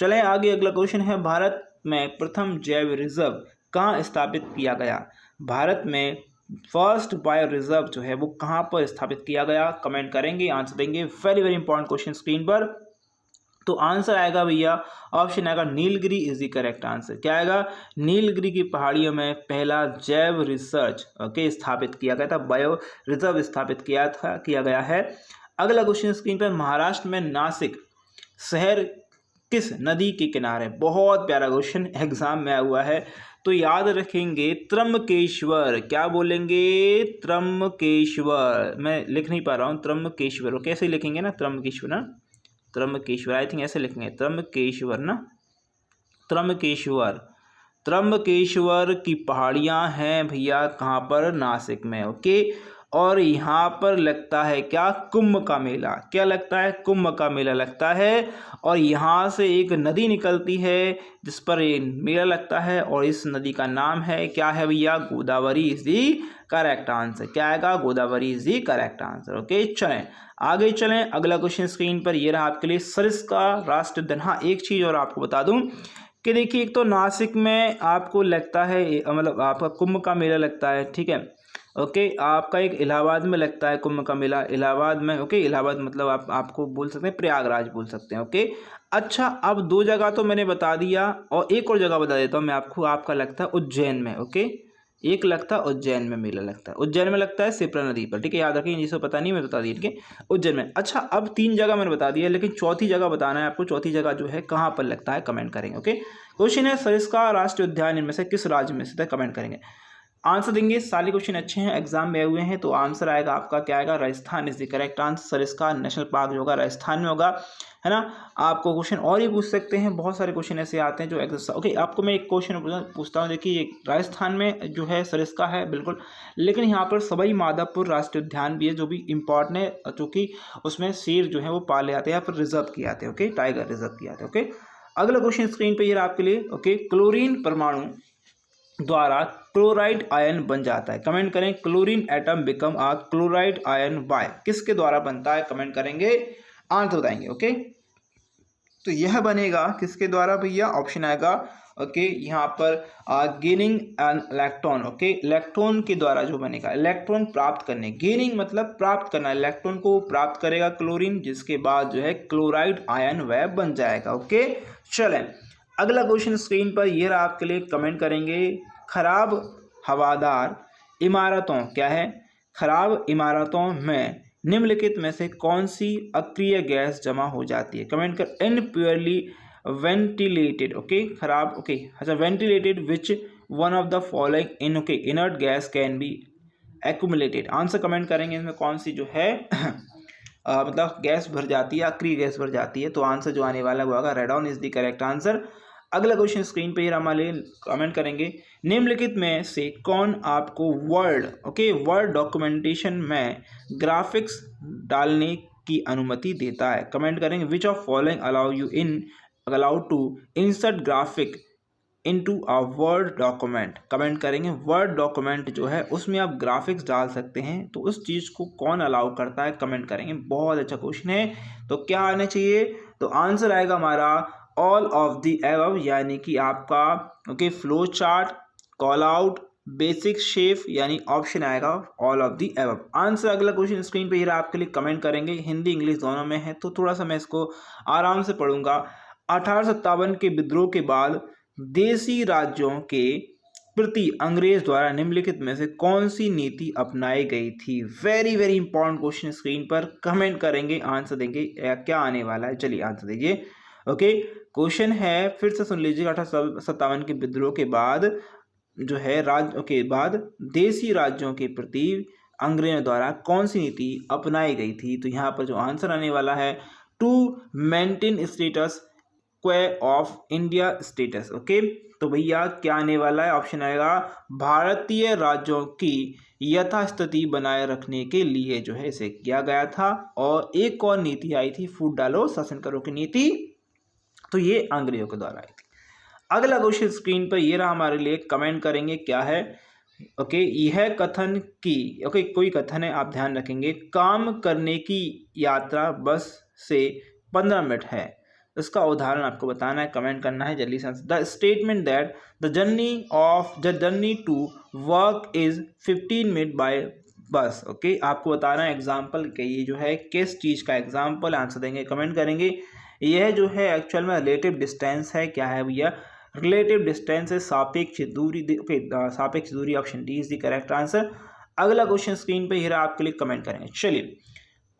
चलें आगे, अगला क्वेश्चन है, भारत में प्रथम जैव रिजर्व कहाँ स्थापित किया गया। भारत में फर्स्ट बायो रिजर्व जो है वो कहाँ पर स्थापित किया गया, कमेंट करेंगे, आंसर देंगे। Very very important question screen पर, तो आंसर आएगा भैया, ऑप्शन आएगा Nilgiri is the correct answer. क्या आएगा, नीलगिरी की पहाड़ियों में पहला जैव रिसर्च स्थापित किया गया था, बायो रिजर्व स्थापित किया गया है। अगला क्वेश्चन स्क्रीन पर, महाराष्ट्र में नासिक शहर किस नदी के किनारे, बहुत प्यारा क्वेश्चन एग्जाम में आया हुआ है, तो याद रखेंगे त्रम्बकेश्वर। क्या बोलेंगे, त्रम्बकेश्वर। मैं लिख नहीं पा रहा हूँ, त्रम्बकेश्वर कैसे लिखेंगे ना, त्रम्बकेश्वर ना, त्रम्बकेश्वर आई थिंक ऐसे लिखेंगे, त्रम्बकेश्वर ना, त्रम्बकेश्वर की पहाड़ियाँ हैं भैया कहाँ पर, नासिक में। ओके, और यहाँ पर लगता है क्या, कुंभ का मेला। क्या लगता है, कुंभ का मेला लगता है, और यहाँ से एक नदी निकलती है जिस पर ये मेला लगता है, और इस नदी का नाम है क्या है भैया, Godavari is the correct answer. क्या आएगा, Godavari is the correct answer. Okay, चलें आगे चलें, अगला क्वेश्चन स्क्रीन पर ये रहा आपके लिए, सरिस्का राष्ट्र उद्यान। हाँ, एक चीज़ और आपको बता दूं कि देखिए, एक तो नासिक में आपको लगता है मतलब आपका कुंभ का मेला लगता है, ठीक है। ओके, आपका एक इलाहाबाद में लगता है कुंभ का मेला, इलाहाबाद में। ओके, इलाहाबाद मतलब आपको बोल सकते हैं प्रयागराज बोल सकते हैं। ओके, अच्छा, अब 2 जगह तो मैंने बता दिया, और एक और जगह बता देता हूँ मैं आपको, आपका लगता है उज्जैन में। ओके, एक लगता है उज्जैन में मेला लगता है, उज्जैन में लगता है शिप्रा नदी पर, ठीक है, याद रखिए, जिसे पता नहीं मैं बता दी, ठीक है, उज्जैन में। अच्छा, अब 3 जगह मैंने बता दिया, लेकिन चौथी जगह बताना है आपको, चौथी जगह जो है कहाँ पर लगता है, कमेंट करेंगे। ओके, क्वेश्चन है, सरिस्का राष्ट्रीय उद्यान इनमें से किस राज्य में स्थित है, कमेंट करेंगे, आंसर देंगे। सारे क्वेश्चन अच्छे हैं, एग्जाम में आए हुए हैं, तो आंसर आएगा आपका क्या आएगा, Rajasthan is the correct answer. Sariska national park जो होगा राजस्थान में होगा, है ना। आपको क्वेश्चन और ही पूछ सकते हैं, बहुत सारे क्वेश्चन ऐसे आते हैं जो एग्जाम। ओके, आपको मैं एक क्वेश्चन पूछता हूँ, देखिए राजस्थान में जो है सरिस्का है बिल्कुल, लेकिन यहाँ पर सवाई माधोपुर राष्ट्रीय उद्यान भी है जो भी इंपॉर्टेंट है, क्योंकि उसमें शेर जो है वो पाले जाते हैं या फिर रिजर्व किए जाते हैं। ओके, टाइगर रिजर्व किए जाते हैं। ओके, अगला क्वेश्चन स्क्रीन पर ये आपके लिए। ओके, क्लोरीन परमाणु द्वारा क्लोराइड आयन बन जाता है, कमेंट करें, chlorine atom become a chloride ion bye, किसके द्वारा बनता है, कमेंट करेंगे, आंसर बताएंगे। ओके, तो यह बनेगा किसके द्वारा भैया, ऑप्शन आएगा ओके यहाँ पर gaining an electron, okay electron के द्वारा जो बनेगा, इलेक्ट्रॉन प्राप्त करने, गेनिंग मतलब प्राप्त करना, इलेक्ट्रॉन को प्राप्त करेगा क्लोरीन, जिसके बाद जो है क्लोराइड आयन वह बन जाएगा। ओके चलें अगला क्वेश्चन स्क्रीन पर ये रहा आपके लिए, कमेंट करेंगे खराब हवादार इमारतों क्या है, खराब इमारतों में निम्नलिखित में से कौन सी अक्रिय गैस जमा हो जाती है, कमेंट कर। इनप्योरली वेंटिलेटेड, ओके खराब, ओके अच्छा ventilated which one of the following in, okay inert gas can be accumulated, answer comment करेंगे इसमें कौन सी जो है मतलब गैस भर जाती है, अक्रिय गैस भर जाती है। तो आंसर जो आने वाला है वो होगा radon is the correct answer. अगला क्वेश्चन स्क्रीन पे हमारे कमेंट करेंगे निम्नलिखित में से कौन आपको वर्ड, ओके वर्ड डॉक्यूमेंटेशन में ग्राफिक्स डालने की अनुमति देता है, कमेंट करेंगे which of following allowed to insert graphic into a word document, comment करेंगे वर्ड डॉक्यूमेंट जो है उसमें आप ग्राफिक्स डाल सकते हैं, तो उस चीज़ को कौन अलाउ करता है, कमेंट करेंगे। बहुत अच्छा क्वेश्चन है, तो क्या आना चाहिए, तो आंसर आएगा हमारा ऑल ऑफ द एबव, यानी कि आपका okay flow chart, call out, basic shape, यानी ऑप्शन आएगा all of the above answer. अगला क्वेश्चन स्क्रीन पे ये रहा आपके लिए, कमेंट करेंगे, हिंदी इंग्लिश दोनों में है, तो थोड़ा सा मैं इसको आराम से पढ़ूंगा। 1857 के विद्रोह के बाद देशी राज्यों के प्रति अंग्रेज द्वारा निम्नलिखित में से कौन सी नीति अपनाई गई थी, very very important question, screen पर कमेंट करेंगे, आंसर देंगे, क्या आने वाला है, चलिए आंसर दीजिए। ओके क्वेश्चन है, फिर से सुन लीजिए, 1857 के विद्रोह के बाद जो है बाद देशी राज्यों के प्रति अंग्रेजों द्वारा कौन सी नीति अपनाई गई थी, तो यहाँ पर जो आंसर आने वाला है टू मेंटेन स्टेटस क्वे ऑफ इंडिया स्टेटस, ओके तो भैया क्या आने वाला है, ऑप्शन आएगा भारतीय राज्यों की यथास्थिति बनाए रखने के लिए जो है इसे किया गया था। और एक और नीति आई थी फूट डालो शासन करो की नीति, तो ये अंग्रेजों के द्वारा आई थी। अगला क्वेश्चन स्क्रीन पर ये रहा हमारे लिए, कमेंट करेंगे क्या है, ओके यह कथन की, ओके कोई कथन है आप ध्यान रखेंगे, काम करने की यात्रा बस से 15 मिनट है, इसका उदाहरण आपको बताना है, कमेंट करना है जल्दी से। The statement that the journey to work is 15 minute by bus, okay आपको बताना है एग्जाम्पल के, ये जो है किस चीज़ का एग्जाम्पल, आंसर देंगे, कमेंट करेंगे। यह जो है एक्चुअल में रिलेटिव डिस्टेंस है, क्या है भैया रिलेटिव डिस्टेंस है, सापेक्ष दूरी, ओके सापेक्ष दूरी, option D is the correct answer. अगला क्वेश्चन स्क्रीन पे ये आपके लिए, कमेंट करेंगे। चलिए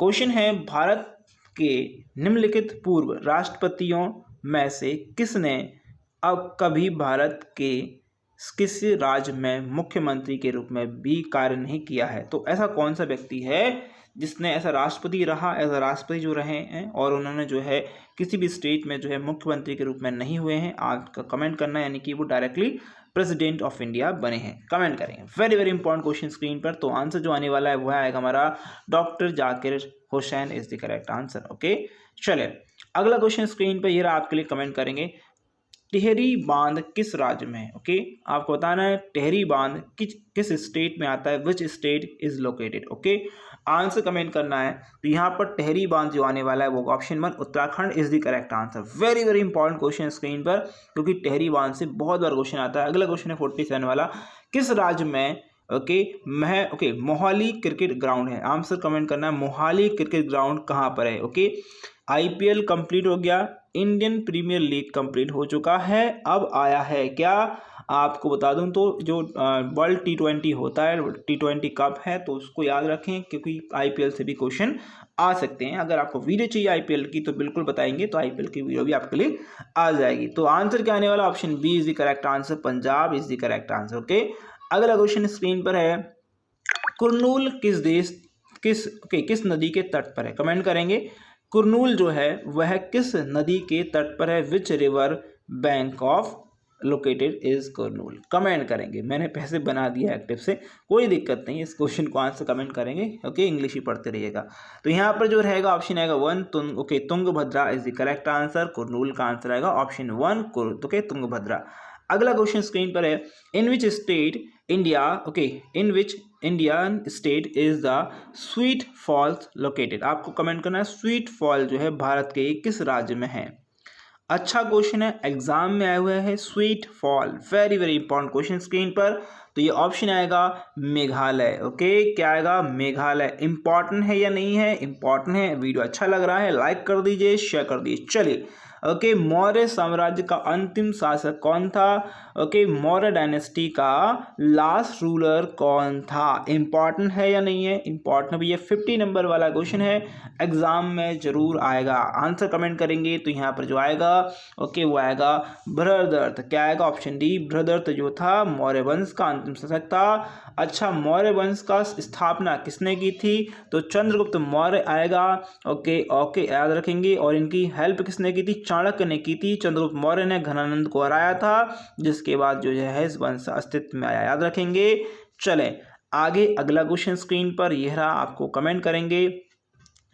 क्वेश्चन है, भारत के निम्नलिखित पूर्व राष्ट्रपतियों में से किसने अब कभी भारत के किसी राज्य में मुख्यमंत्री के रूप में भी कार्य नहीं किया है, तो ऐसा कौन सा व्यक्ति है जिसने ऐसा राष्ट्रपति रहा, ऐसा राष्ट्रपति जो रहे हैं और उन्होंने जो है किसी भी स्टेट में जो है मुख्यमंत्री के रूप में नहीं हुए हैं, आपका कमेंट करना है, यानी कि वो डायरेक्टली प्रेसिडेंट ऑफ इंडिया बने हैं, कमेंट करेंगे। Very very important question screen पर, तो आंसर जो आने वाला है वह आएगा हमारा doctor Zakir Hussain is the correct answer. Okay चले अगला क्वेश्चन स्क्रीन पर ये रहा आपके लिए, कमेंट करेंगे टिहरी बांध किस राज्य में है, ओके आपको बताना है टिहरी बांध किस स्टेट में आता है, which state is located, okay answer comment करना है। तो यहाँ पर टिहरी बांध जो आने वाला है वो option 1 Uttarakhand is the correct answer. Very very important question screen पर, क्योंकि टिहरी बांध से बहुत बार क्वेश्चन आता है। अगला क्वेश्चन है 47 वाला, किस राज्य में ओके मोहाली क्रिकेट ग्राउंड है, आंसर कमेंट करना है, मोहाली क्रिकेट ग्राउंड कहाँ पर है। ओके IPL कंप्लीट हो गया, इंडियन प्रीमियर लीग कंप्लीट हो चुका है, अब आया है क्या, आपको बता दूं तो जो वर्ल्ड T20 होता है, T20 कप है, तो उसको याद रखें क्योंकि IPL से भी क्वेश्चन आ सकते हैं। अगर आपको वीडियो चाहिए IPL की तो बिल्कुल बताएंगे, तो IPL की वीडियो भी आपके लिए आ जाएगी। तो आंसर क्या आने वाला, option B is the correct answer, Punjab is the correct answer. Okay अगला क्वेश्चन स्क्रीन पर है, कुरनूल किस नदी के तट पर है, कमेंट करेंगे कुरनूल जो है वह किस नदी के तट पर है, which river bank of located is Kurnool, comment करेंगे। मैंने पैसे बना दिया एक्टिव से, कोई दिक्कत नहीं, इस क्वेश्चन को आंसर कमेंट करेंगे। ओके इंग्लिश ही पढ़ते रहिएगा। तो यहाँ पर जो रहेगा ऑप्शन आएगा 1 Tungabhadra is the correct answer, Kurnool का आंसर आएगा ऑप्शन 1 तुंगभद्रा। अगला क्वेश्चन स्क्रीन पर है, in which state Indian state is the sweet falls located, आपको कमेंट करना है स्वीट फॉल जो है भारत के किस राज्य में है। अच्छा क्वेश्चन है, एग्जाम में आया हुआ है, sweet fall, very very important question screen पर। तो ये ऑप्शन आएगा मेघालय। ओके, क्या आएगा? मेघालय। इंपॉर्टेंट है या नहीं है? इंपॉर्टेंट है। वीडियो अच्छा लग रहा है, लाइक कर दीजिए, शेयर कर दीजिए। चलिए, ओके, मौर्य साम्राज्य का अंतिम शासक कौन था? ओके, मौर्य डायनेस्टी का लास्ट रूलर कौन था? इंपॉर्टेंट है या नहीं है? इंपॉर्टेंट भी है। 50 नंबर वाला क्वेश्चन है, एग्जाम में जरूर आएगा। आंसर कमेंट करेंगे तो यहाँ पर जो आएगा, ओके, वो आएगा बृहदर्थ। क्या आएगा? ऑप्शन डी, बृहदर्थ जो था मौर्य वंश का अंतिम शासक था। अच्छा, मौर्य वंश का स्थापना किसने की थी? तो चंद्रगुप्त मौर्य आएगा। ओके ओके, याद रखेंगे। और इनकी हेल्प किसने की थी? चाणक्य ने की थी। चंद्रगुप्त मौर्य ने घनानंद को हराया था, जिसके बाद जो है इस वंश अस्तित्व में आया, याद रखेंगे। चले आगे, अगला क्वेश्चन स्क्रीन पर यह रहा, आपको कमेंट करेंगे।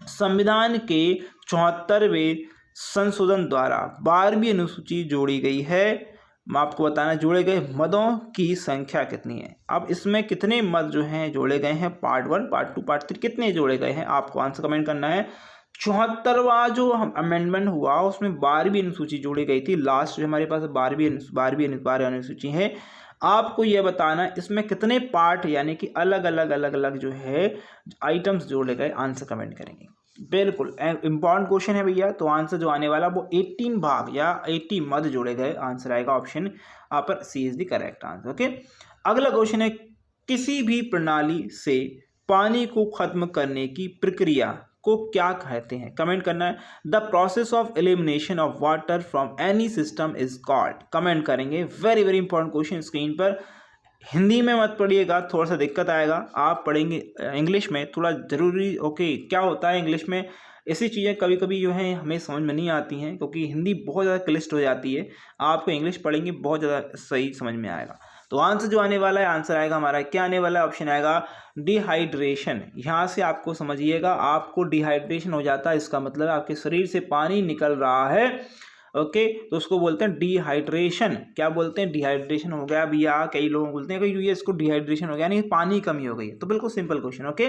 संविधान के 74वें संशोधन द्वारा 12वीं अनुसूची जोड़ी गई है। मैं आपको बताना, जोड़े गए मदों की संख्या कितनी है। अब इसमें कितने मद जो हैं जोड़े गए हैं, पार्ट 1, पार्ट 2, पार्ट 3 कितने जोड़े गए हैं, आपको आंसर कमेंट करना है। 74वां जो अमेंडमेंट हुआ उसमें 12वीं अनुसूची जोड़ी गई थी। लास्ट जो हमारे पास 12वीं अनुसूची है। आपको यह बताना इसमें कितने पार्ट यानी कि अलग अलग जो है आइटम्स जोड़े गए, आंसर कमेंट करेंगे। बिल्कुल इंपॉर्टेंट क्वेश्चन है भैया। तो आंसर जो आने वाला वो 18 भाग या 80 मद जोड़े गए, आंसर आएगा ऑप्शन आप पर C is the correct answer. Okay, अगला क्वेश्चन है, किसी भी प्रणाली से पानी को खत्म करने की प्रक्रिया को क्या कहते हैं? कमेंट करना है। The process of elimination of water from any system is called. Comment करेंगे। Very very important question screen पर। हिंदी में मत पढ़िएगा, थोड़ा सा दिक्कत आएगा। आप पढ़ेंगे इंग्लिश में, थोड़ा ज़रूरी। ओके, क्या होता है इंग्लिश में, ऐसी चीज़ें कभी कभी जो है हमें समझ में नहीं आती हैं, क्योंकि हिंदी बहुत ज़्यादा क्लिष्ट हो जाती है। आपको इंग्लिश पढ़ेंगे बहुत ज़्यादा सही समझ में आएगा। तो आंसर जो आने वाला है, आंसर आएगा हमारा, क्या आने वाला है? ऑप्शन आएगा डिहाइड्रेशन। यहाँ से आपको समझिएगा, आपको डिहाइड्रेशन हो जाता है, इसका मतलब आपके शरीर से पानी निकल रहा है। ओके, तो उसको बोलते हैं डिहाइड्रेशन। क्या बोलते हैं? डिहाइड्रेशन हो गया भैया। कई लोग बोलते हैं कि ये इसको डिहाइड्रेशन हो गया, यानी पानी कमी हो गई है। तो बिल्कुल सिंपल क्वेश्चन। ओके,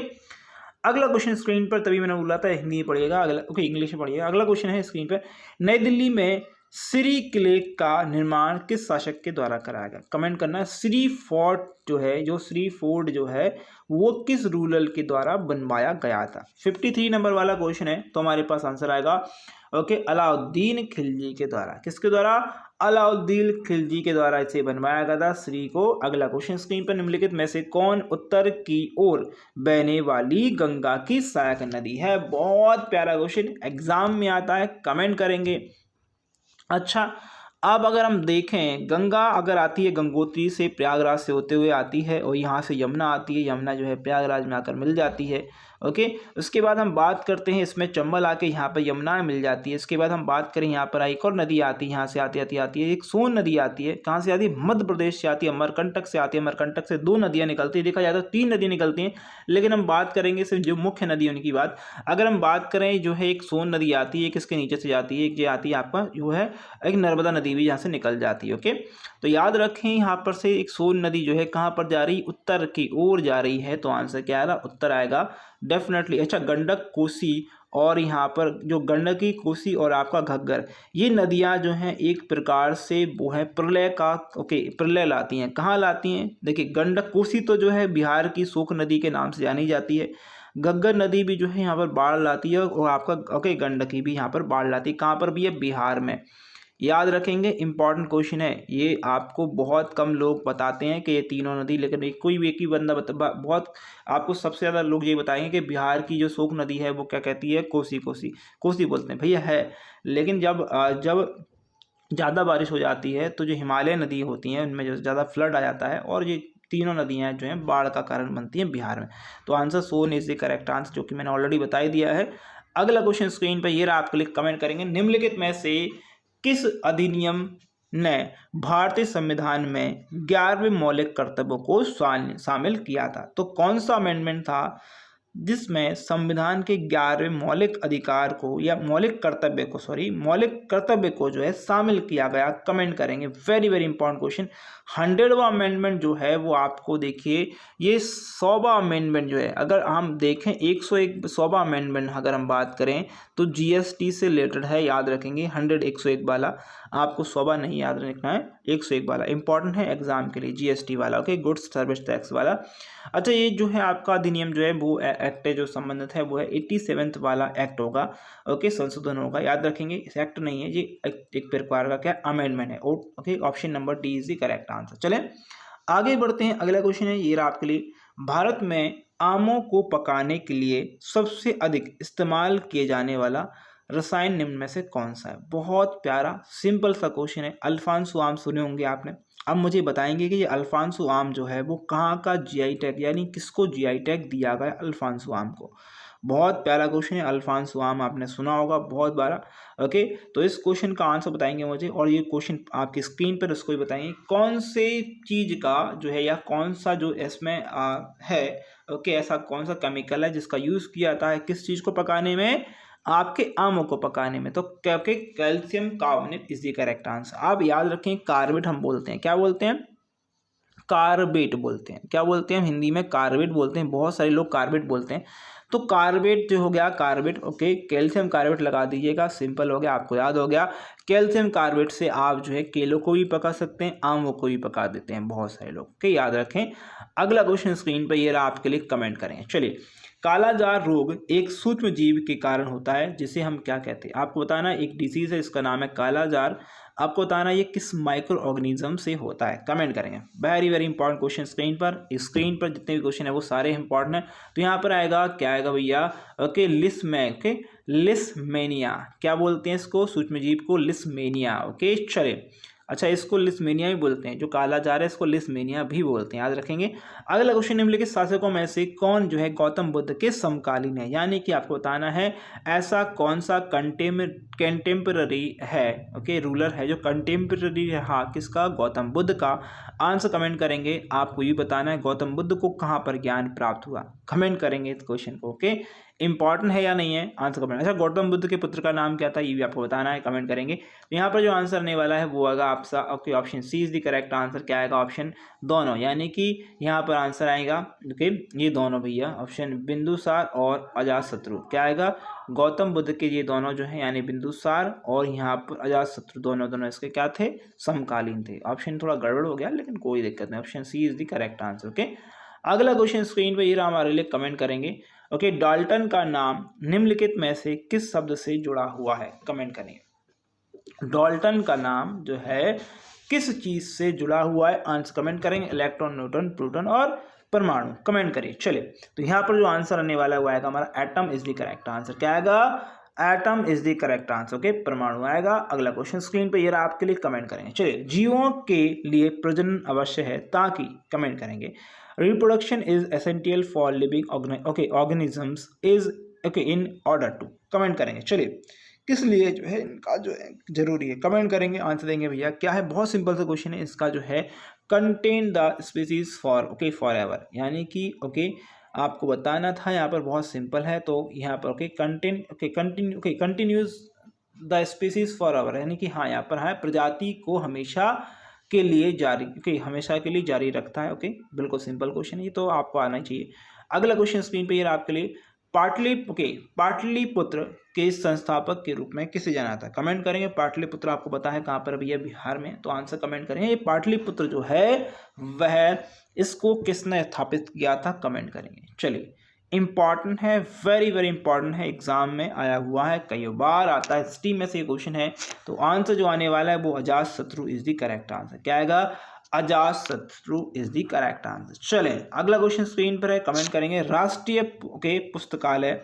अगला क्वेश्चन स्क्रीन पर, तभी मैंने बोला था हिंदी में पढ़िएगा, अगला ओके इंग्लिश में पढ़िएगा। अगला क्वेश्चन है स्क्रीन पर, नई दिल्ली में श्री किले का निर्माण किस शासक के द्वारा कराया गया? कमेंट करना है। श्री फोर्ट जो है, श्री फोर्ट जो है वो किस रूलर के द्वारा बनवाया गया था? 53 नंबर वाला क्वेश्चन है, तो हमारे पास आंसर आएगा ओके, अलाउद्दीन खिलजी के द्वारा। किसके द्वारा? अलाउद्दीन खिलजी के द्वारा इसे बनवाया गया था, श्री को। अगला क्वेश्चन स्क्रीन पर, निम्नलिखित में से कौन उत्तर की ओर बहने वाली गंगा की सहायक नदी है? बहुत प्यारा क्वेश्चन, एग्जाम में आता है, कमेंट करेंगे। अच्छा, अब अगर हम देखें, गंगा अगर आती है गंगोत्री से, प्रयागराज से होते हुए आती है, और यहाँ से यमुना आती है, यमुना जो है प्रयागराज में आकर मिल जाती है। ओके, उसके बाद हम बात करते हैं, इसमें चंबल आके यहाँ पर यमुना मिल जाती है। इसके बाद हम बात करें, यहाँ पर एक और नदी आती है, यहाँ से आती है एक सोन नदी आती है। कहाँ से आती है? मध्य प्रदेश से आती है, अमरकंटक से आती है। अमरकंटक से 2 नदियाँ निकलती है, देखा जाए तो 3 नदी निकलती हैं, लेकिन हम बात करेंगे सिर्फ जो मुख्य नदी है उनकी बात। अगर हम बात करें, जो है एक सोन नदी आती है, एक इसके नीचे से जाती है, एक जो आती है आपका जो है एक नर्मदा नदी भी यहाँ से निकल जाती है। ओके, तो याद रखें, यहाँ पर से एक सोन नदी जो है कहाँ पर जा रही? उत्तर की ओर जा रही है। तो आंसर क्या आएगा? उत्तर आएगा डेफिनेटली। अच्छा, गंडक, कोसी, और यहाँ पर जो गंडकी, कोसी और आपका घग्गर, ये नदियाँ जो हैं एक प्रकार से वो है प्रलय का, ओके, प्रलय लाती हैं। कहाँ लाती हैं? देखिए, गंडक, कोसी तो जो है बिहार की शोक नदी के नाम से जानी जाती है। घग्गर नदी भी जो है यहाँ पर बाढ़ लाती है, और आपका ओके गंडकी भी यहाँ पर बाढ़ लाती है। कहाँ पर भी है? बिहार में। याद रखेंगे, इंपॉर्टेंट क्वेश्चन है ये। आपको बहुत कम लोग बताते हैं कि ये तीनों नदी, लेकिन कोई भी एक ही बंदा बहुत आपको सबसे ज़्यादा लोग ये बताएंगे कि बिहार की जो शोक नदी है वो क्या कहती है? कोसी। कोसी बोलते हैं भैया, है। लेकिन जब ज़्यादा बारिश हो जाती है तो जो हिमालय नदी होती हैं उनमें जो ज़्यादा फ्लड आ जाता है, और ये तीनों नदियाँ जो हैं बाढ़ का कारण बनती हैं बिहार में। तो answer Son is the correct answer, जो कि मैंने ऑलरेडी बता ही दिया है। अगला क्वेश्चन स्क्रीन पर ये रहा, आप क्लिक कमेंट करेंगे। निम्नलिखित में से किस अधिनियम ने भारतीय संविधान में 11वें मौलिक कर्तव्यों को शामिल किया था? तो कौन सा अमेंडमेंट था जिसमें संविधान के 11वें मौलिक अधिकार को या मौलिक कर्तव्य को जो है शामिल किया गया? कमेंट करेंगे। Very very important question. 100वां अमेंडमेंट जो है वो आपको देखिए, ये 100वां अमेंडमेंट जो है, अगर हम देखें 101 100वां अमेंडमेंट अगर हम बात करें तो जीएसटी से रिलेटेड है, याद रखेंगे। 100 101 वाला आपको 100वां नहीं याद रखना है, 101 वाला इंपॉर्टेंट है एग्जाम के लिए, जीएसटी वाला, ओके, गुड्स सर्विस टैक्स वाला। अच्छा, ये जो है आपका अधिनियम जो है वो एक्ट जो संबंधित है वो है 87वां वाला एक्ट होगा, ओके, संशोधन होगा, याद रखेंगे। इस एक्ट नहीं है, ये एक प्रकार का क्या अमेंडमेंट है, okay. Option number D is the correct answer. चलें आगे बढ़ते हैं। अगला क्वेश्चन है, ये रहा आपके लिए, भारत में आमों को पकाने के लिए सबसे अधिक इस्तेमाल किए जाने वाला रसायन निम्न में से कौन सा है? बहुत प्यारा सिंपल सा क्वेश्चन है। अल्फांसो आम सुने होंगे आपने। अब मुझे बताएंगे कि ये अल्फांसो आम जो है वो कहाँ का जीआई टैग, यानी किसको जीआई टैग दिया गया अल्फांसो आम को? बहुत प्यारा क्वेश्चन है। अल्फांसो आम आपने सुना होगा बहुत बार, ओके। तो इस क्वेश्चन का आंसर बताएंगे मुझे, और ये क्वेश्चन आपकी स्क्रीन पर इसको भी बताएंगे कौन से चीज का जो है या कौन सा जो इसमें है, ओके, ऐसा कौन सा केमिकल है जिसका यूज किया जाता है किस चीज को पकाने में? आपके आमों को पकाने में। तो क्योंकि calcium carbonate is the correct answer. आप याद रखें, कार्बेट हम बोलते हैं, क्या बोलते हैं? कार्बेट बोलते हैं। क्या बोलते हैं? हिंदी में कार्बेट बोलते हैं, बहुत सारे लोग कार्बेट बोलते हैं। तो कार्बेट जो हो गया कार्बेट, ओके, कैल्शियम कार्बेट लगा दीजिएगा, सिंपल हो गया, आपको याद हो गया। कैल्शियम कार्बेट से आप जो है केलों को भी पका सकते हैं, आमों को भी पका देते हैं बहुत सारे लोग, ओके, याद रखें। अगला क्वेश्चन स्क्रीन पर ये रहा आपके लिए, कमेंट करेंगे। चलिए, कालाजार रोग एक सूक्ष्म जीव के कारण होता है जिसे हम क्या कहते हैं? आपको बताना, एक डिसीज है, इसका नाम है कालाजार। आपको बताना ये किस माइक्रो ऑर्गेनिज्म से होता है? कमेंट करेंगे। Very very important question screen पर जितने भी क्वेश्चन है वो सारे इंपॉर्टेंट हैं। तो यहाँ पर आएगा, क्या आएगा भैया? Okay, leishmania. क्या बोलते हैं इसको? सूक्ष्मजीव को लिस्मेनिया, ओके। चले, अच्छा, इसको लिस्मेनिया भी बोलते हैं, जो कालाजार है इसको लिस्मेनिया भी बोलते हैं, याद रखेंगे। अगला क्वेश्चन, निम्नलिखित शासकों में से कौन जो है गौतम बुद्ध के समकालीन है? यानी कि आपको बताना है ऐसा कौन सा कंटेम्पररी है, ओके, रूलर है जो कंटेम्पररी रहा किसका? गौतम बुद्ध का। आंसर कमेंट करेंगे। आपको ये बताना है गौतम बुद्ध को कहाँ पर ज्ञान प्राप्त हुआ, कमेंट करेंगे इस क्वेश्चन को, ओके। इंपॉर्टेंट है या नहीं है? Answer comment. अच्छा, गौतम बुद्ध के पुत्र का नाम क्या था? ये भी आपको बताना है, कमेंट करेंगे। तो यहाँ पर जो आंसर आने वाला है वो आएगा आपका, okay, option C is the correct answer. क्या आएगा? ऑप्शन दोनों, यानी कि यहाँ पर आंसर आएगा, ओके, ये दोनों भैया, ऑप्शन बिंदुसार और अजातशत्रु। क्या आएगा? गौतम बुद्ध के ये दोनों जो है, यानी बिंदुसार और यहाँ पर अजातशत्रु, दोनों इसके क्या थे? समकालीन थे। ऑप्शन थोड़ा गड़बड़ हो गया लेकिन कोई दिक्कत नहीं, option C is the correct answer, okay. अगला क्वेश्चन स्क्रीन पर ये रहा हमारे लिए, कमेंट करेंगे। ओके, डाल्टन का नाम निम्नलिखित में से किस शब्द से जुड़ा हुआ है? कमेंट करेंगे। डाल्टन का नाम जो है किस चीज से जुड़ा हुआ है? आंसर कमेंट करेंगे। इलेक्ट्रॉन, न्यूट्रॉन, प्रोटॉन और परमाणु, कमेंट करिए। चलिए, तो यहाँ पर जो आंसर आने वाला है वो आएगा हमारा atom is the correct answer. क्या आएगा? Atom is the correct answer, okay, परमाणु आएगा। अगला क्वेश्चन स्क्रीन पे ये रहा आपके लिए, कमेंट करेंगे। चलिए, जीवों के लिए प्रजनन अवश्य है ताकि, कमेंट करेंगे। Reproduction is essential for living organisms is, okay, in order to, comment करेंगे। चलिए, किस लिए जो है इनका जो है जरूरी है? कमेंट करेंगे, आंसर देंगे भैया। क्या है? बहुत सिंपल सा क्वेश्चन है इसका जो है, contain the species for, okay, for ever, यानी कि, ओके, आपको बताना था, यहाँ पर बहुत सिंपल है। तो यहाँ पर okay, continues the species for ever, यानी कि हाँ, यहाँ पर है प्रजाति को हमेशा के लिए जारी, ओके, हमेशा के लिए जारी रखता है, ओके। बिल्कुल सिंपल क्वेश्चन है ये, तो आपको आना चाहिए। अगला क्वेश्चन स्क्रीन पे ये रहा आपके लिए, पाटलिपुत्र के संस्थापक के रूप में किसे जाना था? कमेंट करेंगे। पाटलिपुत्र आपको पता है कहाँ पर भैया? बिहार में। तो आंसर कमेंट करेंगे। ये पाटलिपुत्र जो है वह, इसको किसने स्थापित किया था? कमेंट करेंगे। चलिए, इंपॉर्टेंट है, वेरी वेरी इंपॉर्टेंट है, एग्जाम में आया हुआ है, कई बार आता है, हिस्ट्री में से ये क्वेश्चन है। तो आंसर जो आने वाला है वो Ajatashatru is the correct answer. क्या आएगा? Ajatashatru is the correct answer. चलें, अगला क्वेश्चन स्क्रीन पर है, कमेंट करेंगे। राष्ट्रीय, ओके, पुस्तकालय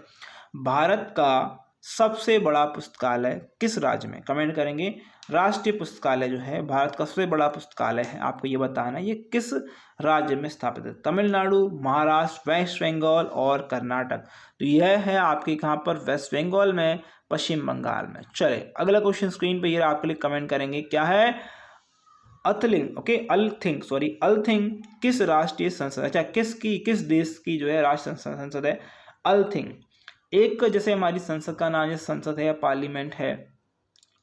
भारत का सबसे बड़ा पुस्तकालय किस राज्य में? कमेंट करेंगे। राष्ट्रीय पुस्तकालय जो है भारत का सबसे बड़ा पुस्तकालय है, आपको ये बताना है ये किस राज्य में स्थापित है? तमिलनाडु, महाराष्ट्र, वेस्ट बंगाल और कर्नाटक। तो यह है आपके कहाँ पर? वेस्ट बंगाल में, पश्चिम बंगाल में। चले, अगला क्वेश्चन स्क्रीन पर ये आपके लिए, कमेंट करेंगे। क्या है? अलथिंग किस राष्ट्रीय संसद, अच्छा, किस देश की जो है राष्ट्रीय संसद है? अल्थिंग। एक जैसे हमारी संसद का नाम जैसे संसद है या पार्लियामेंट है,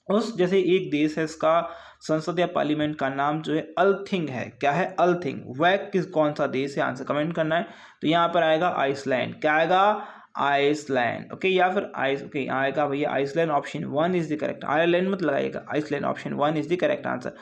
उस जैसे एक देश है इसका संसद या पार्लियामेंट का नाम जो है अल्थिंग है। क्या है? अल्थिंग। वह कौन सा देश है? आंसर कमेंट करना है। तो यहाँ पर आएगा आइसलैंड। क्या आएगा? आइसलैंड। ओके, या फिर ओके आएगा भैया Iceland. Option 1 is the correct. Ireland मत लगाइएगा, Iceland option 1 is the correct answer.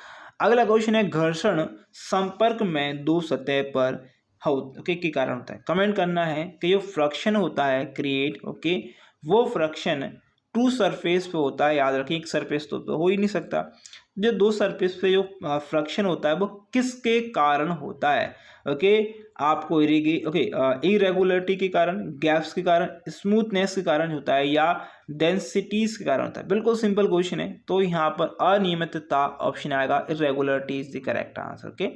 अगला क्वेश्चन है घर्षण संपर्क में दो सतह पर ओके के कारण होता है। कमेंट करना है कि जो फ्रिक्शन होता है क्रिएट, ओके, वो फ्रिक्शन टू सरफेस पे होता है। याद रखिए, एक सरफेस तो हो ही नहीं सकता। जो दो सरफेस पे जो फ्रिक्शन होता है वो किसके कारण होता है? ओके, आपको इरेगुलरिटी के कारण, गैप्स के कारण, स्मूथनेस के कारण होता है, या डेंसिटीज के कारण होता है? बिल्कुल सिंपल क्वेश्चन है। तो यहाँ पर अनियमितता ऑप्शन आएगा, irregularity is the correct answer. Okay,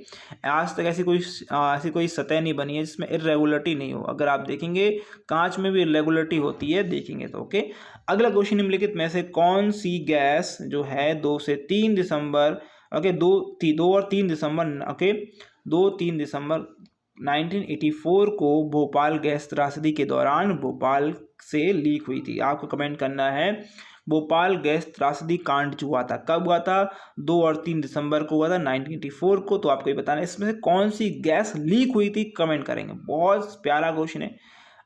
आज तक ऐसी कोई सतह नहीं बनी है जिसमें इरेगुलरिटी नहीं हो। अगर आप देखेंगे कांच में भी इरेगुलरिटी होती है, देखेंगे तो। ओके, अगला क्वेश्चन निम्नलिखित में से कौन सी गैस जो है 2 से 3 दिसंबर, ओके 2 और 3 दिसंबर, ओके 2-3 दिसंबर 1984 को भोपाल गैस त्रासदी के दौरान भोपाल से लीक हुई थी? आपको कमेंट करना है भोपाल गैस त्रासदी कांड जो हुआ था कब हुआ था? 2 और 3 दिसंबर को हुआ था 1984 को। तो आपको ये बताना है इसमें से कौन सी गैस लीक हुई थी, कमेंट करेंगे। बहुत प्यारा क्वेश्चन है,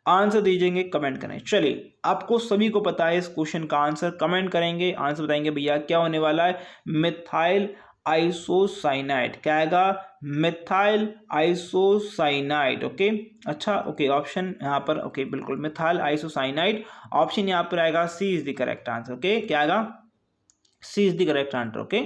आंसर दीजिएंगे, कमेंट करें। चलिए, आपको सभी को पता है इस क्वेश्चन का आंसर, कमेंट करेंगे, आंसर बताएंगे भैया क्या होने वाला है। Methyl isocyanide. क्या आएगा? Methyl isocyanide. ओके, अच्छा, ओके ऑप्शन यहाँ पर, ओके बिल्कुल मिथाइल आइसोसाइनाइड ऑप्शन यहाँ पर आएगा, C is the correct answer. Okay, क्या आएगा? C is the correct answer. Okay,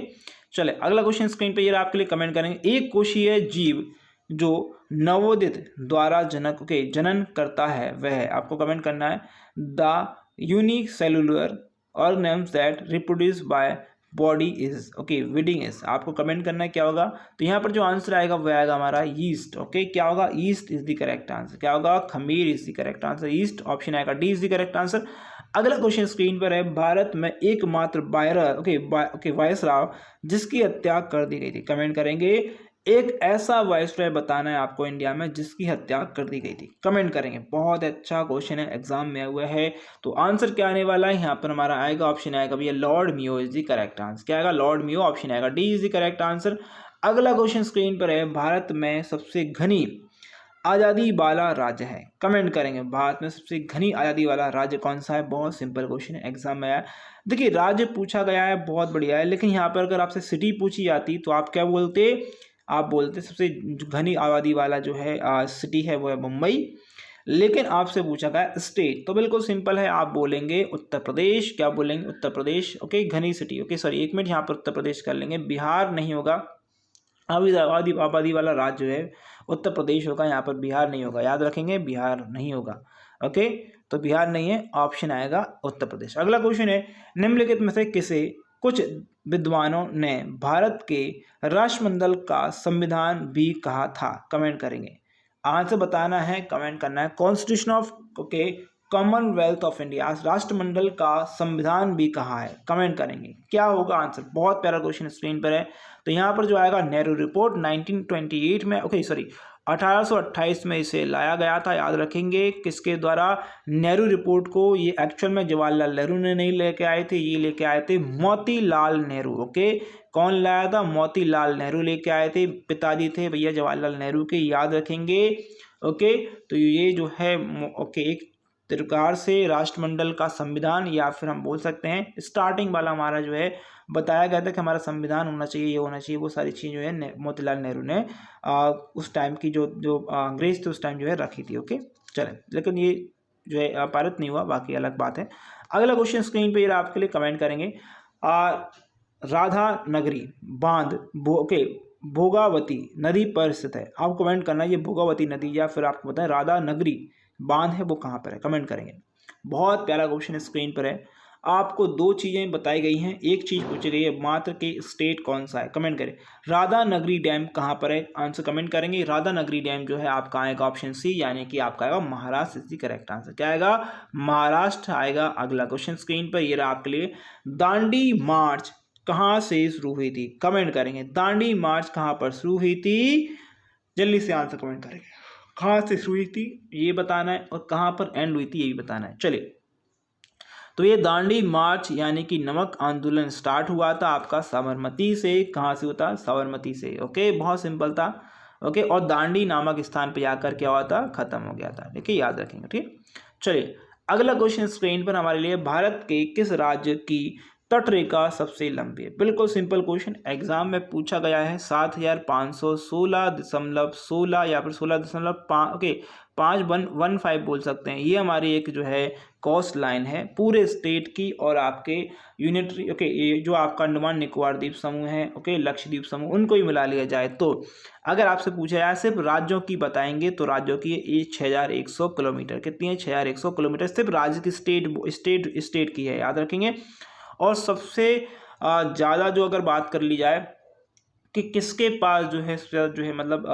चले अगला क्वेश्चन स्क्रीन पे ये आपके लिए, कमेंट करेंगे। एक कोशीय जीव जो नवोदित द्वारा जनन करता है वह है? आपको कमेंट करना है the unique cellular organism that reproduce by body is, okay weeding is. आपको कमेंट करना है क्या होगा। तो यहाँ पर जो आंसर आएगा वह आएगा हमारा ईस्ट। ओके, क्या होगा? Yeast is the correct answer. क्या होगा? Khamir is the correct answer. Yeast option आएगा, D is the correct answer. अगला क्वेश्चन स्क्रीन पर है, भारत में एकमात्र वायसराय जिसकी हत्या कर दी गई थी? कमेंट करेंगे। एक ऐसा वायसराय बताना है आपको इंडिया में जिसकी हत्या कर दी गई थी, कमेंट करेंगे। बहुत अच्छा क्वेश्चन है, एग्जाम में हुआ है। तो आंसर क्या आने वाला है यहाँ पर हमारा आएगा, ऑप्शन आएगा भैया Lord Mayo is the correct answer. क्या आएगा? लॉर्ड मियो ऑप्शन आएगा, D is the correct answer. अगला क्वेश्चन स्क्रीन पर है, भारत में सबसे घनी आज़ादी वाला राज्य है? कमेंट करेंगे। भारत में सबसे घनी आज़ादी वाला राज्य कौन सा है? बहुत सिंपल क्वेश्चन है, एग्जाम में आया। देखिए, राज्य पूछा गया है, बहुत बढ़िया है, लेकिन यहाँ पर अगर आपसे सिटी पूछी जाती तो आप क्या बोलते? आप बोलते सबसे घनी आबादी वाला जो है सिटी है वो है मुंबई। लेकिन आपसे पूछा गया स्टेट, तो बिल्कुल सिंपल है, आप बोलेंगे उत्तर प्रदेश। क्या बोलेंगे? उत्तर प्रदेश। ओके, घनी सिटी। ओके सॉरी, एक मिनट, यहाँ पर उत्तर प्रदेश कर लेंगे, बिहार नहीं होगा। आबादी वाला राज्य जो है उत्तर प्रदेश होगा, यहाँ पर बिहार नहीं होगा, याद रखेंगे, बिहार नहीं होगा। ओके, तो बिहार नहीं है, ऑप्शन आएगा उत्तर प्रदेश। अगला क्वेश्चन है, निम्नलिखित में से किसे कुछ विद्वानों ने भारत के राष्ट्रमंडल का संविधान भी कहा था? कमेंट करेंगे, आंसर बताना है, कमेंट करना है। Constitution of Commonwealth of India, राष्ट्रमंडल का संविधान भी कहा है, कमेंट करेंगे। क्या होगा आंसर? बहुत प्यारा क्वेश्चन स्क्रीन पर है। तो यहाँ पर जो आएगा नेहरू रिपोर्ट 1928 में, 1828 में इसे लाया गया था, याद रखेंगे। किसके द्वारा? नेहरू रिपोर्ट को। ये एक्चुअल में जवाहरलाल नेहरू ने नहीं लेके आए थे, ये लेके आए थे मोतीलाल नेहरू। ओके, कौन लाया था? मोतीलाल नेहरू लेके आए थे, पिताजी थे भैया जवाहरलाल नेहरू के, याद रखेंगे। ओके, तो ये जो है एक प्रकार से राष्ट्रमंडल का संविधान, या फिर हम बोल सकते हैं स्टार्टिंग वाला हमारा जो है बताया गया था कि हमारा संविधान होना चाहिए, ये होना चाहिए, वो सारी चीज़ जो है मोतीलाल नेहरू ने उस टाइम की जो अंग्रेज थे उस टाइम जो है रखी थी। ओके, चलें, लेकिन ये जो है पारित नहीं हुआ, बाकी अलग बात है। अगला क्वेश्चन स्क्रीन पे ये आपके लिए, कमेंट करेंगे। राधा नगरी बांध भोगावती नदी पर स्थित है। आप कमेंट करना ये भोगावती नदी, या फिर आपको बताएं राधा नगरी बांध है वो कहाँ पर है, कमेंट करेंगे। बहुत प्यारा क्वेश्चन स्क्रीन पर है। आपको दो चीज़ें बताई गई हैं, एक चीज़ पूछी गई है मात्र के स्टेट कौन सा है, कमेंट करें। राधा नगरी डैम कहाँ पर है, आंसर कमेंट करेंगे। राधा नगरी डैम जो है आपका आएगा ऑप्शन सी, यानी कि आपका आएगा Maharashtra is the correct answer. क्या आएगा? महाराष्ट्र आएगा। अगला क्वेश्चन स्क्रीन पर ये रहा आपके लिए, दांडी मार्च कहाँ से शुरू हुई थी, कमेंट करेंगे। दांडी मार्च कहाँ पर शुरू हुई थी? जल्दी से आंसर कमेंट करेंगे, कहाँ से शुरू हुई थी ये बताना है और कहाँ पर एंड हुई थी ये भी बताना है। चलिए, तो ये दांडी मार्च यानी कि नमक आंदोलन स्टार्ट हुआ था आपका साबरमती से। कहाँ से होता? साबरमती से। ओके, बहुत सिंपल था। ओके, और दांडी नामक स्थान पे जाकर क्या हुआ था? खत्म हो गया था। देखिए, याद रखेंगे। ठीक, चलिए अगला क्वेश्चन स्क्रीन पर हमारे लिए, भारत के किस राज्य की तटरेखा सबसे लंबी है? बिल्कुल सिंपल क्वेश्चन, एग्जाम में पूछा गया है। 7516.16 या फिर 16.5, ओके 515 बोल सकते हैं। ये हमारी एक जो है कोस्ट लाइन है पूरे स्टेट की, और आपके यूनिटरी, ओके ये जो आपका अंडमान निकोबार द्वीप समूह है, ओके लक्षद्वीप समूह, उनको ही मिला लिया जाए तो अगर आपसे पूछा जाए सिर्फ राज्यों की बताएंगे तो राज्यों की ये 6100 किलोमीटर। कितनी है? 6100 किलोमीटर सिर्फ राज्य की स्टेट की है, याद रखेंगे। और सबसे ज़्यादा जो अगर बात कर ली जाए कि किसके पास जो है मतलब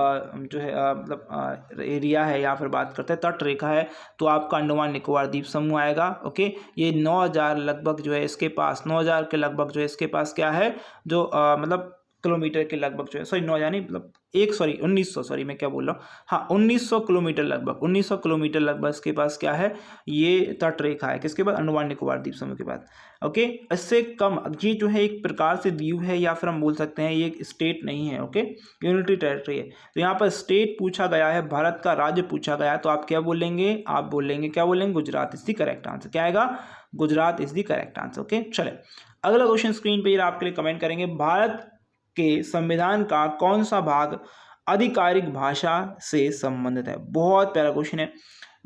एरिया है या फिर बात करते हैं तट रेखा है, तो आपका अंडमान निकोबार द्वीप समूह आएगा। ओके, ये 9000 लगभग जो है इसके पास, 9000 के लगभग जो है इसके पास क्या है, जो मतलब किलोमीटर के लगभग जो है, सॉरी 9000 नहीं, मतलब 1900, सॉरी मैं क्या बोल रहा हूँ, हाँ 1900 किलोमीटर लगभग, 1900 किलोमीटर लगभग इसके पास क्या है, ये तट रेखा है। किसके पास? अंडमान निकोबार द्वीप समूह के पास। ओके, इससे कम, ये जो है एक प्रकार से द्वीप है या फिर हम बोल सकते हैं ये एक स्टेट नहीं है। ओके, यूनिटी टेरिटरी है। तो यहाँ पर स्टेट पूछा गया है, भारत का राज्य पूछा गया है, तो आप क्या बोलेंगे? आप बोलेंगे, क्या बोलेंगे? Gujarat is the correct answer. क्या आएगा? Gujarat is the correct answer. Okay, चले अगला क्वेश्चन स्क्रीन पे आपके लिए कमेंट करेंगे, भारत के संविधान का कौन सा भाग आधिकारिक भाषा से संबंधित है? बहुत प्यारा क्वेश्चन है।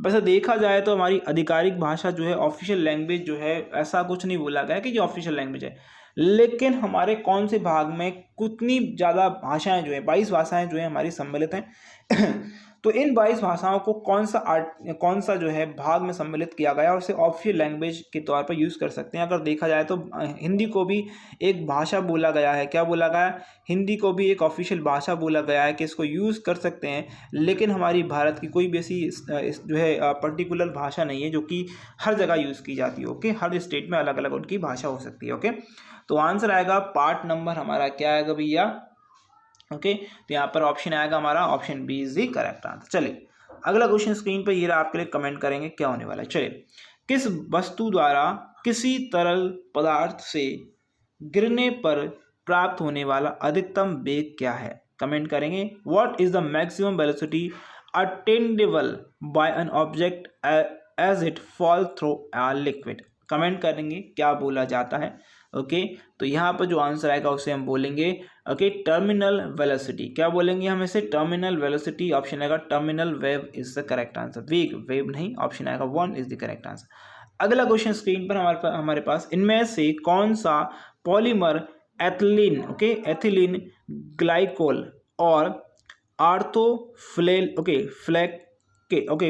वैसे देखा जाए तो हमारी आधिकारिक भाषा जो है, ऑफिशियल लैंग्वेज जो है, ऐसा कुछ नहीं बोला गया कि जो ऑफिशियल लैंग्वेज है, लेकिन हमारे कौन से भाग में कितनी ज़्यादा भाषाएं जो है, 22 भाषाएं जो है हमारी सम्मिलित हैं तो इन 22 भाषाओं को कौन सा जो है भाग में सम्मिलित किया गया और इसे ऑफिशियल लैंग्वेज के तौर पर यूज़ कर सकते हैं? अगर देखा जाए तो हिंदी को भी एक भाषा बोला गया है। क्या बोला गया? हिंदी को भी एक ऑफिशियल भाषा बोला गया है कि इसको यूज़ कर सकते हैं, लेकिन हमारी भारत की कोई भी ऐसी जो है पर्टिकुलर भाषा नहीं है जो कि हर जगह यूज़ की जाती है। ओके, हर स्टेट में अलग अलग उनकी भाषा हो सकती है। ओके, तो आंसर आएगा पार्ट नंबर हमारा क्या आएगा भैया? ओके, तो यहाँ पर ऑप्शन आएगा हमारा option B is the correct answer. चलिए अगला क्वेश्चन स्क्रीन पर ये रहा, आपके लिए कमेंट करेंगे क्या होने वाला है। चलिए, किस वस्तु द्वारा किसी तरल पदार्थ से गिरने पर प्राप्त होने वाला अधिकतम वेग क्या है? कमेंट करेंगे। What is the maximum velocity attendable by an object as it fall through a liquid? Comment करेंगे क्या बोला जाता है। ओके, तो यहाँ पर जो आंसर आएगा उसे हम बोलेंगे ओके टर्मिनल वेलोसिटी। क्या बोलेंगे हम इसे? Terminal velocity. ऑप्शन आएगा terminal wave is the correct answer. Wave नहीं, ऑप्शन आएगा 1 इज द करेक्ट आंसर। अगला क्वेश्चन स्क्रीन पर हमारे पास इनमें से कौन सा polymer ethylene, okay ethylene glycol और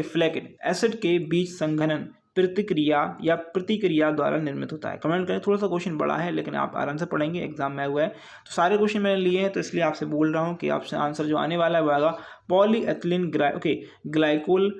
फ्लैकेट एसिड के बीच संघनन प्रतिक्रिया द्वारा निर्मित होता है? कमेंट करें। थोड़ा सा क्वेश्चन बड़ा है लेकिन आप आराम से पढ़ेंगे, एग्जाम में हुआ है तो सारे क्वेश्चन मैंने लिए हैं, तो इसलिए आपसे बोल रहा हूँ कि आपसे आंसर जो आने वाला है वो आएगा polyethylene glycol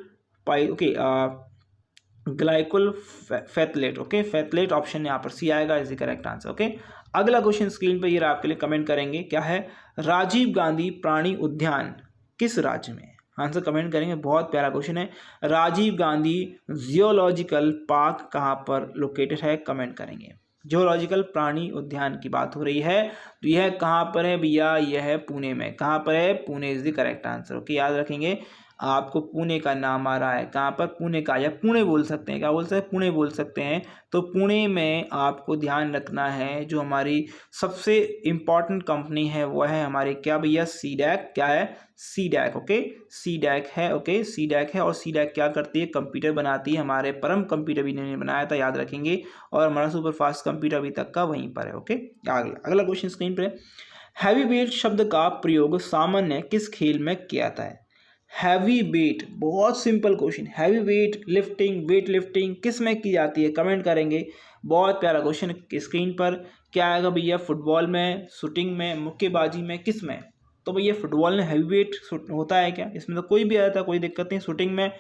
glycol phthalate. Okay, phthalate option यहाँ पर सी आएगा, is the correct answer. Okay, अगला क्वेश्चन स्क्रीन पर ये रहा, आपके लिए कमेंट करेंगे क्या है? राजीव गांधी प्राणी उद्यान किस राज्य में? आंसर कमेंट करेंगे। बहुत प्यारा क्वेश्चन है। राजीव गांधी जियोलॉजिकल पार्क कहाँ पर लोकेटेड है? कमेंट करेंगे। जियोलॉजिकल प्राणी उद्यान की बात हो रही है, तो यह कहाँ पर है भैया? यह है पुणे में। कहाँ पर है? Pune is the correct answer. Okay, याद रखेंगे। आपको पुणे का नाम आ रहा है, कहाँ पर? पुणे का, या पुणे बोल सकते हैं। क्या बोल सकते हैं? पुणे बोल सकते हैं। तो पुणे में आपको ध्यान रखना है, जो हमारी सबसे इम्पॉर्टेंट कंपनी है वो है हमारी क्या भैया? सीडैक। क्या है? सीडैक। ओके, सीडैक है। ओके, सीडैक है। और सीडैक क्या करती है? कंप्यूटर बनाती है। हमारे परम कंप्यूटर भी इन्होंने बनाया था, याद रखेंगे। और हमारा सुपर फास्ट कंप्यूटर अभी तक का वहीं पर है। ओके, अगला क्वेश्चन स्क्रीन पर है, हैवी वेट शब्द का प्रयोग सामान्य किस खेल में किया जाता है? हैवी वेट, बहुत simple question. Heavy weight lifting किस में की जाती है? कमेंट करेंगे। बहुत प्यारा क्वेश्चन स्क्रीन पर। क्या आएगा भैया? फुटबॉल में, शूटिंग में, मुक्केबाजी में, किस में? तो भैया फुटबॉल में हैवी वेट होता है क्या? इसमें तो कोई भी आता है, कोई दिक्कत नहीं। शूटिंग में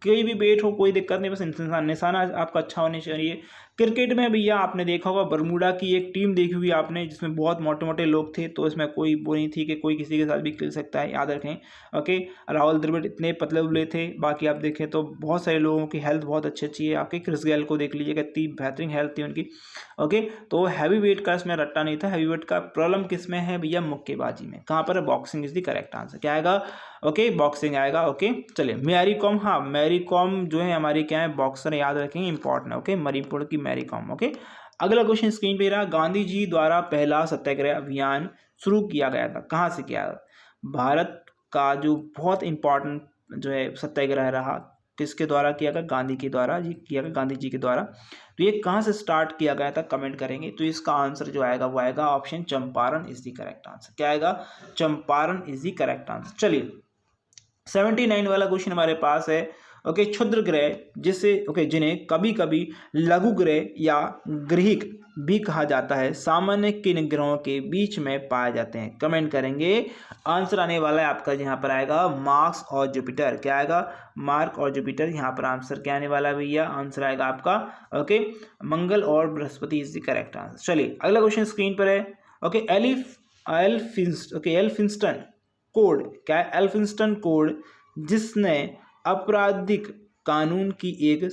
कोई भी वेट हो, कोई दिक्कत नहीं, बस निशाना आपका अच्छा होना चाहिए। क्रिकेट में भैया आपने देखा होगा बरमूडा की एक टीम देखी हुई आपने, जिसमें बहुत मोटे मोटे लोग थे, तो इसमें कोई वो नहीं थी कि कोई किसी के साथ भी खेल सकता है, याद रखें। ओके, राहुल द्रविड़ इतने पतले उबले थे, बाकी आप देखें तो बहुत सारे लोगों की हेल्थ बहुत अच्छी है। आपके क्रिस गेल को देख लीजिएगा, इतनी बेहतरीन हेल्थ थी उनकी। ओके, तो हैवी वेट का इसमें रट्टा नहीं था। हैवी वेट का प्रॉब्लम किस में है भैया? मुक्केबाजी में। कहाँ पर? Boxing is the correct answer. क्या आएगा? ओके, बॉक्सिंग आएगा। ओके, चलिए मैरी कॉम, हाँ मैरी कॉम जो है हमारी क्या है? बॉक्सर, याद रखेंगे, इंपॉर्टेंट है। ओके, मणिपुर की मैरी कॉम। ओके, अगला क्वेश्चन स्क्रीन पे रहा, गांधी जी द्वारा पहला सत्याग्रह अभियान शुरू किया गया था, कहाँ से किया? भारत का जो बहुत इंपॉर्टेंट जो है सत्याग्रह रहा, किसके द्वारा किया गया? गांधी के द्वारा जी किया गया, गांधी जी के द्वारा। तो ये कहाँ से स्टार्ट किया गया था? कमेंट करेंगे। तो इसका आंसर जो आएगा वो आएगा option Champaran is the correct answer. क्या आएगा? Champaran is the correct answer. चलिए 79 वाला क्वेश्चन हमारे पास है। ओके, क्षुद्र ग्रह जिसे जिन्हें कभी कभी लघु ग्रह या ग्रहिक भी कहा जाता है, सामान्य किन ग्रहों के बीच में पाए जाते हैं? कमेंट करेंगे। आंसर आने वाला है आपका, यहाँ पर आएगा मार्स और जुपिटर। क्या आएगा? मार्स और जुपिटर। यहाँ पर आंसर क्या आने वाला है भैया? आंसर आएगा आपका ओके मंगल और Brihaspati is the correct answer. चलिए अगला क्वेश्चन स्क्रीन पर है। Okay, Elphinstone code. क्या है? एल्फिंस्टन कोड, जिसने आपराधिक कानून की एक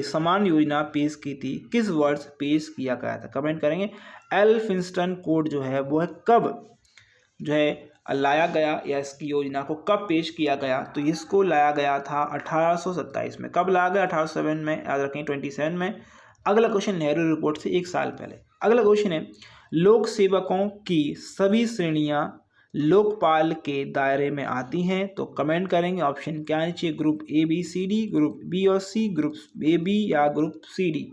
समान योजना पेश की थी, किस वर्ष पेश किया गया था? कमेंट करेंगे। एल्फिंस्टन कोड जो है वो है कब जो है लाया गया, या इसकी योजना को कब पेश किया गया? तो इसको लाया गया था 1827 में। कब लाया गया? 1807 में, याद रखें 27 में। अगला क्वेश्चन नेहरू रिपोर्ट से एक साल पहले। अगला क्वेश्चन है, लोक सेवकों की सभी श्रेणियां लोकपाल के दायरे में आती हैं, तो कमेंट करेंगे। ऑप्शन क्या आनी चाहिए? Group A B C D, group B और सी, ग्रुप ए बी या ग्रुप सी डी?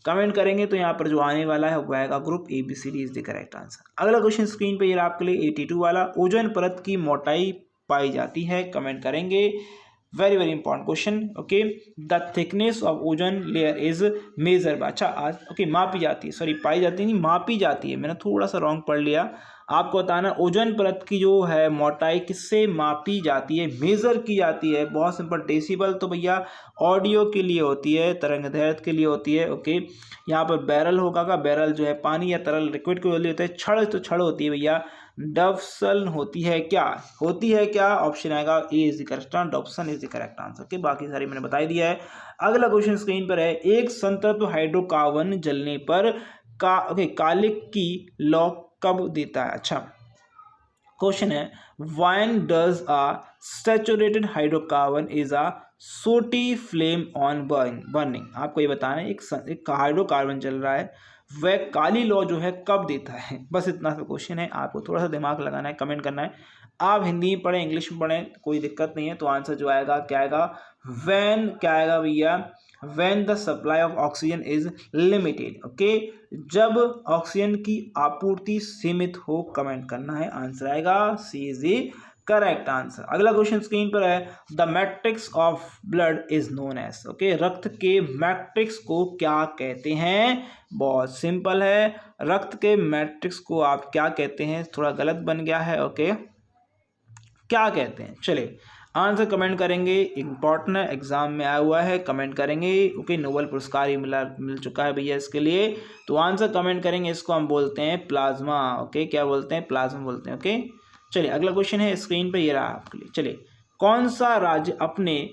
कमेंट करेंगे। तो यहाँ पर जो आने वाला है वो आएगा group A B C D is the correct answer. अगला क्वेश्चन स्क्रीन पे ये रहा आपके लिए 82 वाला, ओजोन परत की मोटाई पाई जाती है, कमेंट करेंगे। Very very important question. Okay, the thickness of ozone layer is measure by, अच्छा आज मापी जाती है, सॉरी पाई जाती नहीं, मापी जाती है, मैंने थोड़ा सा रॉन्ग पढ़ लिया। आपको बताना ओजोन परत की जो है मोटाई किससे मापी जाती है? मेजर की जाती है। बहुत सिंपल, डेसिबल तो भैया ऑडियो के लिए होती है, तरंग दैर्ध्य के लिए होती है। ओके, यहाँ पर बैरल होगा का, बैरल जो है पानी या तरल लिक्विड के लिए होता है। छड़ तो छड़ होती है भैया, डबसन होती है। क्या होती है? क्या ऑप्शन आएगा? A is the correct answer, Dobson is the correct answer. Okay, बाकी सारी मैंने बता दिया है। अगला क्वेश्चन स्क्रीन पर है, एक संतृप्त हाइड्रोकार्बन जलने पर कालिक की लौ कब देता है? अच्छा क्वेश्चन है, when does a saturated hydrocarbon is a CT flame on burning? आपको ये बताना है, एक हाइड्रोकार्बन जल रहा है, वह काली लौ जो है कब देता है? बस इतना सा क्वेश्चन है, आपको थोड़ा सा दिमाग लगाना है, कमेंट करना है। आप हिंदी में पढ़ें, इंग्लिश में पढ़ें, कोई दिक्कत नहीं है। तो आंसर जो आएगा क्या आएगा? व्हेन, क्या आएगा भैया? When the supply of oxygen is limited. Okay, जब ऑक्सीजन की आपूर्ति सीमित हो, कमेंट करना है। आंसर आएगा C is the correct answer. अगला क्वेश्चन स्क्रीन पर है, the matrix of blood is known as. Okay, रक्त के मैट्रिक्स को क्या कहते हैं? बहुत सिंपल है, रक्त के मैट्रिक्स को आप क्या कहते हैं? थोड़ा गलत बन गया है। ओके, क्या कहते हैं? चलिए आंसर कमेंट करेंगे, इंपॉर्टेंट है, एग्जाम में आया हुआ है, कमेंट करेंगे। ओके, नोबेल पुरस्कार ही मिल चुका है भैया इसके लिए। तो आंसर कमेंट करेंगे, इसको हम बोलते हैं प्लाज्मा। ओके, क्या बोलते हैं? प्लाज्मा बोलते हैं। ओके, चलिए अगला क्वेश्चन है स्क्रीन पे, ये रहा आपके लिए। चलिए, कौन सा राज्य अपने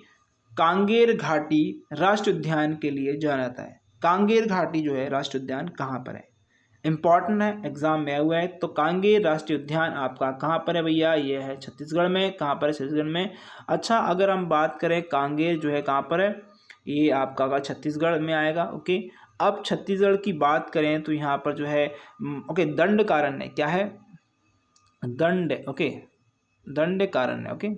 कांगेर घाटी राष्ट्रीय उद्यान के लिए जाना जाता है? कांगेर घाटी जो है राष्ट्रीय उद्यान कहाँ पर है? इंपॉर्टेंट है, एग्जाम में आया हुआ है। तो कांगेर राष्ट्रीय उद्यान आपका कहाँ पर है भैया? ये है छत्तीसगढ़ में। कहाँ पर है? छत्तीसगढ़ में। अच्छा, अगर हम बात करें कांगेर जो है कहाँ पर है, ये आपका छत्तीसगढ़ में आएगा। ओके, अब छत्तीसगढ़ की बात करें तो यहाँ पर जो है ओके दंडकारण्य, क्या है? दंडकारण्य। ओके,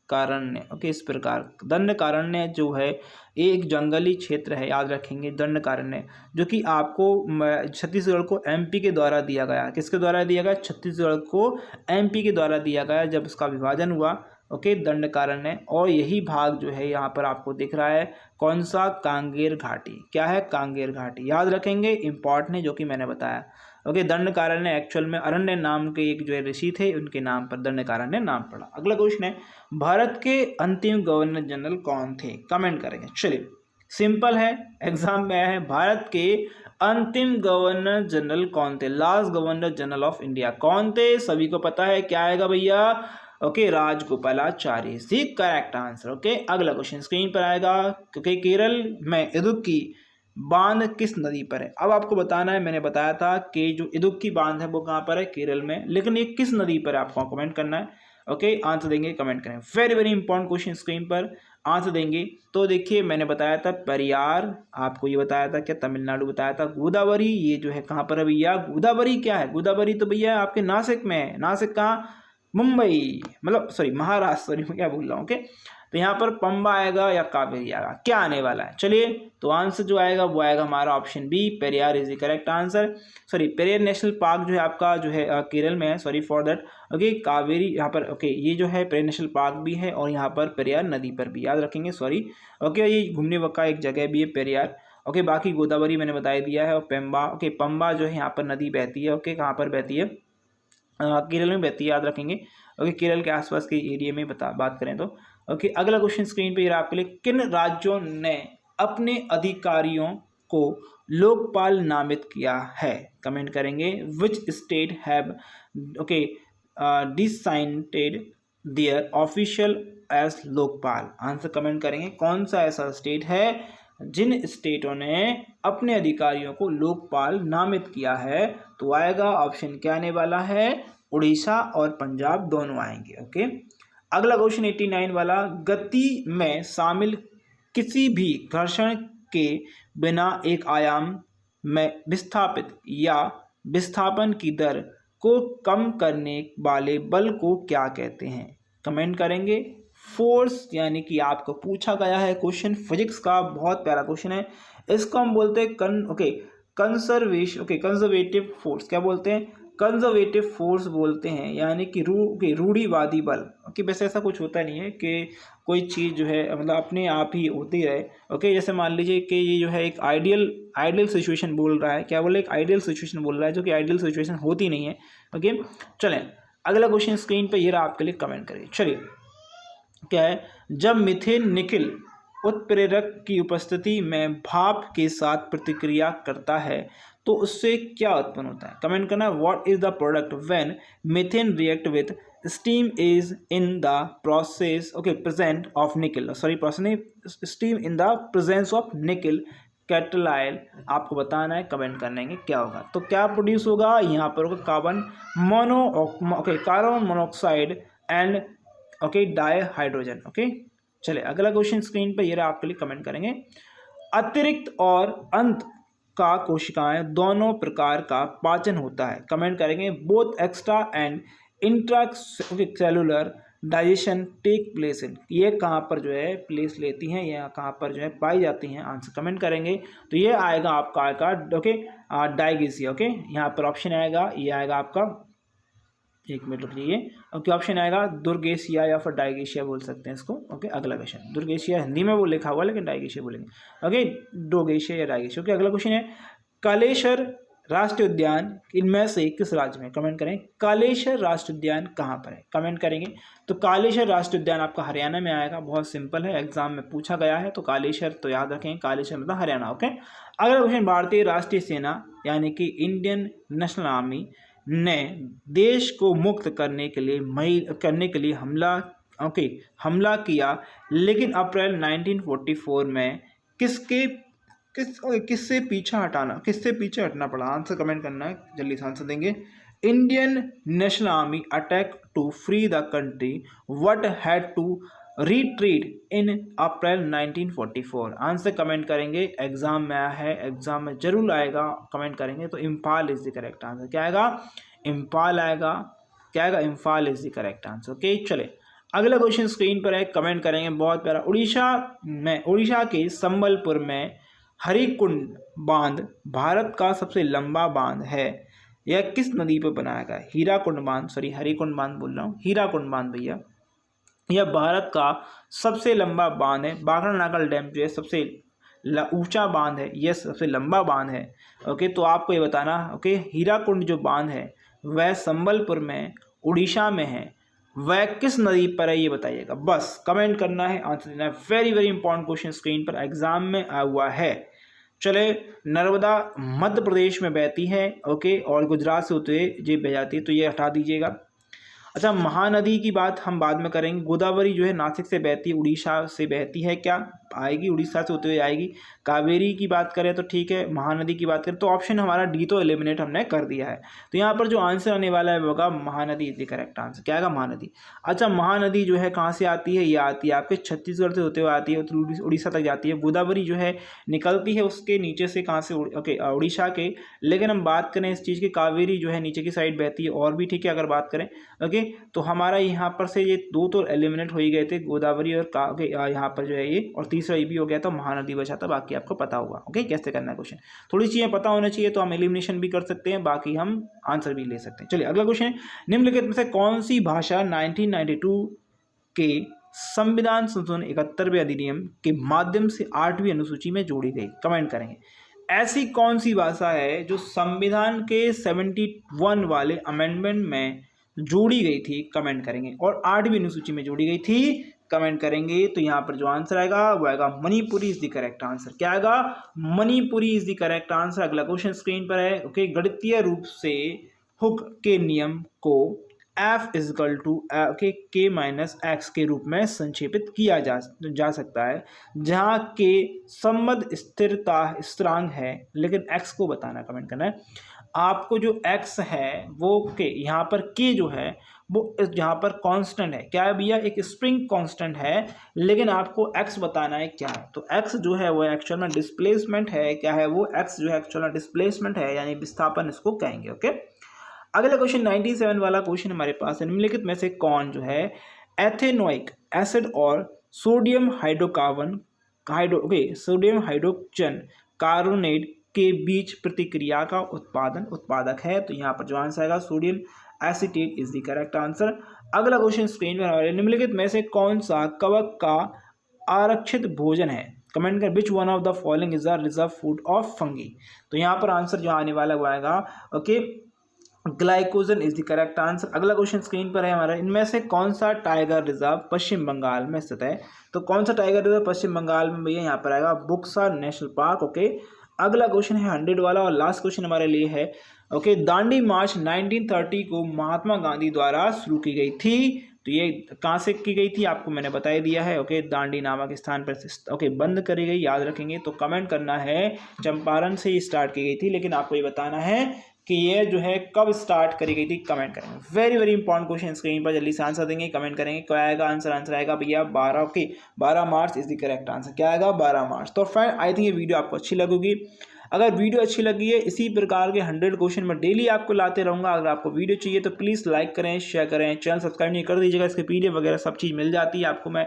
कारण्य। ओके, इस प्रकार दंडकारण्य जो है एक जंगली क्षेत्र है, याद रखेंगे दंडकारण्य, जो कि आपको छत्तीसगढ़ को एमपी के द्वारा दिया गया। किसके द्वारा दिया गया? छत्तीसगढ़ को एमपी के द्वारा दिया गया जब इसका विभाजन हुआ। ओके, दंडकारण्य, और यही भाग जो है यहाँ पर आपको दिख रहा है, कौन सा? कांगेर घाटी। क्या है? कांगेर घाटी, याद रखेंगे, इंपॉर्टेंट है, जो कि मैंने बताया। ओके, दंडकारण्य एक्चुअल में अरण्य नाम के एक जो है ऋषि थे, उनके नाम पर दंडकारण्य नाम पड़ा। अगला क्वेश्चन है, भारत के अंतिम गवर्नर जनरल कौन थे? कमेंट करेंगे। चलिए सिंपल है, एग्जाम में आया है। भारत के अंतिम गवर्नर जनरल कौन थे? Last governor general of India कौन थे? सभी को पता है, क्या आएगा भैया? Okay, Rajagopalachari is the correct answer. Okay, अगला क्वेश्चन स्क्रीन पर आएगा। क्योंकि केरल में इदुक्की बांध किस नदी पर है? अब आपको बताना है, मैंने बताया था कि जो इदुक्की बांध है वो कहाँ पर है? केरल में, लेकिन ये किस नदी पर है आपको कमेंट करना है। ओके, आंसर देंगे, कमेंट करें। Very very important question screen पर आंसर देंगे। तो देखिए, मैंने बताया था पेरियार, आपको ये बताया था क्या? तमिलनाडु बताया था। गोदावरी ये जो है कहाँ पर है भैया? गोदावरी क्या है? गोदावरी तो भैया आपके नासिक में है। नासिक कहाँ? मुंबई, मतलब सॉरी महाराष्ट्र, सॉरी मैं क्या बोल रहा हूँ। ओके, तो यहाँ पर पंबा आएगा या कावेरी आएगा, क्या आने वाला है? चलिए, तो आंसर जो आएगा वो आएगा हमारा option B, Periyar is the correct answer. Sorry, Periyar national park जो है आपका जो है केरल में है, sorry for that. Okay, Kaveri यहाँ पर, ओके ये जो है पेरियार नेशनल पार्क भी है और यहाँ पर पेरियार नदी पर भी, याद रखेंगे, सॉरी। ओके, ये घूमने का एक जगह भी है पेरियार। ओके, बाकी गोदावरी मैंने बता दिया है, और पेम्बा, ओके पंबा जो है यहाँ पर नदी बहती है। ओके, कहाँ पर बहती है? केरल में बहती है, याद रखेंगे। ओके, केरल के आसपास के एरिया में बात करें तो। ओके, अगला क्वेश्चन स्क्रीन पे आपके लिए, किन राज्यों ने अपने अधिकारियों को लोकपाल नामित किया है? कमेंट करेंगे। Which state have okay designated their official as Lokpal? Answer comment करेंगे। कौन सा ऐसा स्टेट है जिन स्टेटों ने अपने अधिकारियों को लोकपाल नामित किया है? तो आएगा ऑप्शन क्या आने वाला है? उड़ीसा और पंजाब दोनों आएंगे। ओके, अगला क्वेश्चन 89 वाला, गति में शामिल किसी भी घर्षण के बिना एक आयाम में विस्थापित या विस्थापन की दर को कम करने वाले बल को क्या कहते हैं? कमेंट करेंगे। फोर्स, यानी कि आपको पूछा गया है क्वेश्चन फिजिक्स का, बहुत प्यारा क्वेश्चन है। इसको हम बोलते हैं कंजर्वेटिव फोर्स। क्या बोलते हैं? कंजर्वेटिव फोर्स बोलते हैं, यानी कि रूढ़िवादी बल। ओके, वैसे ऐसा कुछ होता नहीं है कि कोई चीज़ जो है मतलब अपने आप ही होती रहे। ओके, जैसे मान लीजिए कि ये जो है एक आइडियल सिचुएशन बोल रहा है। क्या बोले? एक आइडियल सिचुएशन बोल रहा है, जो कि आइडियल सिचुएशन होती नहीं है। ओके, चलें अगला क्वेश्चन स्क्रीन पर ये रहा आपके लिए, कमेंट करिए। चलिए, क्या है? जब मीथेन निकिल उत्प्रेरक की उपस्थिति में भाप के साथ प्रतिक्रिया करता है तो उससे क्या उत्पन्न होता है? कमेंट करना। What is the product when methane react with steam is in the process present of nickel, steam in the presence of nickel catalyst? आपको बताना है, कमेंट करने के क्या होगा। तो क्या प्रोड्यूस होगा? यहाँ पर होगा carbon monoxide and di hydrogen. Okay, चले अगला क्वेश्चन स्क्रीन पर ये रहा आपके लिए, कमेंट करेंगे। अतिरिक्त और अंत का कोशिकाएं दोनों प्रकार का पाचन होता है? कमेंट करेंगे। Both extra and intra cellular digestion take place in, ये कहाँ पर जो है प्लेस लेती हैं या कहाँ पर जो है पाई जाती हैं? आंसर कमेंट करेंगे। तो ये आएगा आपका डाइगेशिया। ओके, यहाँ पर ऑप्शन आएगा, ये आएगा आपका, एक मिनट रुकिए। ओके, ऑप्शन आएगा दुर्गेशिया या फिर डाइगेशिया बोल सकते हैं इसको। ओके, अगला क्वेश्चन, दुर्गेशिया हिंदी में वो लिखा हुआ, लेकिन डाइगेशिया बोलेंगे। ओके, डोगेशिया या डाइगेशिया। ओके, अगला क्वेश्चन है, कालेश्वर राष्ट्रीय उद्यान इनमें से किस राज्य में? कमेंट करें। कालेश्वर राष्ट्रीय उद्यान कहाँ पर है? कमेंट करेंगे। तो कालेश्वर राष्ट्रीय उद्यान आपका हरियाणा में आएगा, बहुत सिंपल है, एग्जाम में पूछा गया है। तो कालेश्वर तो याद रखें, कालेश्वर मतलब हरियाणा। ओके, अगला क्वेश्चन, भारतीय राष्ट्रीय सेना यानी कि इंडियन नेशनल आर्मी ने देश को मुक्त करने के लिए हमला किया, लेकिन अप्रैल 1944 में किससे पीछे हटना पड़ा? आंसर कमेंट करना है, जल्दी से आंसर देंगे। Indian national army attack to free the country what had to retreat in April 1944? Answer comment करेंगे। एग्जाम में आया है, एग्जाम में जरूर आएगा, कमेंट करेंगे। तो Imphal is the correct answer. क्या आएगा? इम्फाल आएगा। क्या आएगा? Imphal is the correct answer. Okay, चले अगला क्वेश्चन स्क्रीन पर है, कमेंट करेंगे। बहुत प्यारा, उड़ीसा के संबलपुर में हरिकुंड बांध भारत का सबसे लंबा बांध है, यह किस नदी पर बनाया गया? हीराकुंड बांध, सॉरी हरिकुंड बांध बोल रहा हूँ, हीराकुंड बांध भैया, यह भारत का सबसे लंबा बांध है। बाखरनाकल डैम जो है सबसे ऊंचा बांध है, यह सबसे लंबा बांध है। ओके, तो आपको ये बताना, ओके हीराकुंड जो बांध है वह संबलपुर में उड़ीसा में है। वह किस नदी पर है ये बताइएगा, बस कमेंट करना है, आंसर देना है। Very very important question screen पर एग्जाम में आया हुआ है। चले, नर्मदा मध्य प्रदेश में बहती है, ओके, और गुजरात से होते हुए ये बह जाती है, तो ये हटा दीजिएगा। अच्छा, महानदी की बात हम बाद में करेंगे। गोदावरी जो है नासिक से बहती है, उड़ीसा से बहती है, क्या आएगी, उड़ीसा से होते हुए आएगी। कावेरी की बात करें तो ठीक है, महानदी की बात करें तो ऑप्शन हमारा डी तो एलिमिनेट हमने कर दिया है। तो यहाँ पर जो आंसर आने वाला है वो होगा Mahanadi is the correct answer. क्या आएगा, महानदी। अच्छा, महानदी जो है कहाँ से आती है, ये आती है आपके छत्तीसगढ़ से होते हुए आती है, उड़ीसा तक जाती है। गोदावरी जो है निकलती है उसके नीचे से, कहाँ से, ओके, उड़ीसा के। लेकिन हम बात करें इस चीज़ की, कावेरी जो है नीचे की साइड बहती है और भी, ठीक है, अगर बात करें, ओके। तो हमारा यहाँ पर से ये दो तो एलिमिनेट हो ही गए थे, गोदावरी और यहाँ पर जो है ये, और तीसरा ये भी हो गया था, महानदी बचा था, बाकी आपको पता होगा, ओके, कैसे करना है क्वेश्चन। थोड़ी चीज़ें पता होना चाहिए तो हम एलिमिनेशन भी कर सकते हैं, बाकी हम आंसर भी ले सकते हैं। चलिए अगला क्वेश्चन, निम्नलिखित में से कौन सी भाषा 1992 के संविधान संशोधन 71वें अधिनियम के माध्यम से 8वीं अनुसूची में जोड़ी गई, कमेंट करेंगे। ऐसी कौन सी भाषा है जो संविधान के 71 वाले अमेंडमेंट में जोड़ी गई थी, कमेंट करेंगे, और 8वीं अनुसूची में जोड़ी गई थी, कमेंट करेंगे। तो यहाँ पर जो आंसर आएगा वो आएगा Manipuri is the correct answer. क्या आएगा, Manipuri is the correct answer. अगला क्वेश्चन स्क्रीन पर है, ओके। गणितीय रूप से हुक के नियम को F इजकल टू के माइनस एक्स के रूप में संक्षेपित किया जा सकता है, जहाँ के संबद्ध स्थिरता स्थिरांक है, लेकिन x को बताना, कमेंट करना है। आपको जो x है वो के, यहाँ पर k जो है वो यहाँ पर कांस्टेंट है। क्या है भैया, एक स्प्रिंग कांस्टेंट है, लेकिन आपको x बताना है क्या है। तो x जो है वो एक्चुअल में डिस्प्लेसमेंट है। क्या है वो, x जो है एक्चुअल में डिस्प्लेसमेंट है, यानी विस्थापन इसको कहेंगे, ओके। अगला क्वेश्चन 97 वाला क्वेश्चन हमारे पास है, निम्नलिखित में से कौन जो है एथेनोइक एसिड और सोडियम सोडियम हाइड्रोजन कार्बोनेट के बीच प्रतिक्रिया का उत्पादक है। तो यहाँ पर जो आंसर आएगा sodium acetate is the correct answer. अगला क्वेश्चन स्क्रीन पर हमारे, निम्नलिखित में से कौन सा कवक का आरक्षित भोजन है, कमेंट कर। Which one of the following is the reserve food of fungi. तो यहाँ पर आंसर जो आने वाला वो आएगा, okay, glycogen is the correct answer. अगला क्वेश्चन स्क्रीन पर है हमारा, इनमें से कौन सा टाइगर रिजर्व पश्चिम बंगाल में स्थित है। तो कौन सा टाइगर रिजर्व पश्चिम बंगाल में भैया, यहाँ पर आएगा बुक्सा नेशनल पार्क, ओके। अगला क्वेश्चन है 100 वाला और लास्ट क्वेश्चन हमारे लिए है, ओके। दांडी मार्च 1930 को महात्मा गांधी द्वारा शुरू की गई थी। तो ये कहाँ से की गई थी आपको मैंने बता ही दिया है, ओके। दांडी नामक स्थान पर, ओके, बंद करी गई, याद रखेंगे। तो कमेंट करना है, चंपारण से ही स्टार्ट की गई थी, लेकिन आपको ये बताना है कि ये जो है कब स्टार्ट करी गई थी, कमेंट करेंगे। Very very important question screen पर जल्दी से आंसर देंगे, कमेंट करेंगे। क्या आएगा आंसर, आंसर आएगा भैया 12, okay, 12 March is the correct answer. क्या आएगा, 12 मार्च। तो फ्रेंड आई थिंक ये वीडियो आपको अच्छी लगेगी। अगर वीडियो अच्छी लगी है, इसी प्रकार के 100 क्वेश्चन मैं डेली आपको लाते रहूँगा। अगर आपको वीडियो चाहिए तो प्लीज़ लाइक करें, शेयर करें, चैनल सब्सक्राइब नहीं कर दीजिएगा। इसके PDF वगैरह सब चीज़ मिल जाती है आपको। मैं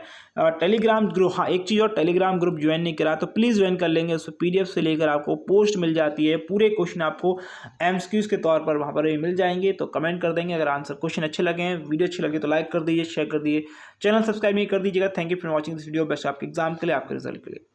टेलीग्राम ग्रुप, हाँ एक चीज़ और, टेलीग्राम ग्रुप ज्वाइन नहीं करा तो प्लीज़ ज्वाइन कर लेंगे। उसमें PDF से लेकर आपको पोस्ट मिल जाती है, पूरे क्वेश्चन आपको MCQs के तौर पर वहाँ पर भी मिल जाएंगे। तो कमेंट कर देंगे अगर आंसर क्वेश्चन अच्छे लगे हैं, वीडियो अच्छी लगे तो लाइक कर दीजिए, शेयर कर दीजिए, चैनल सब्सक्राइब नहीं कर दीजिएगा। Thank you for watching this video. Best आपके एग्जाम के लिए, आपके रिजल्ट के लिए।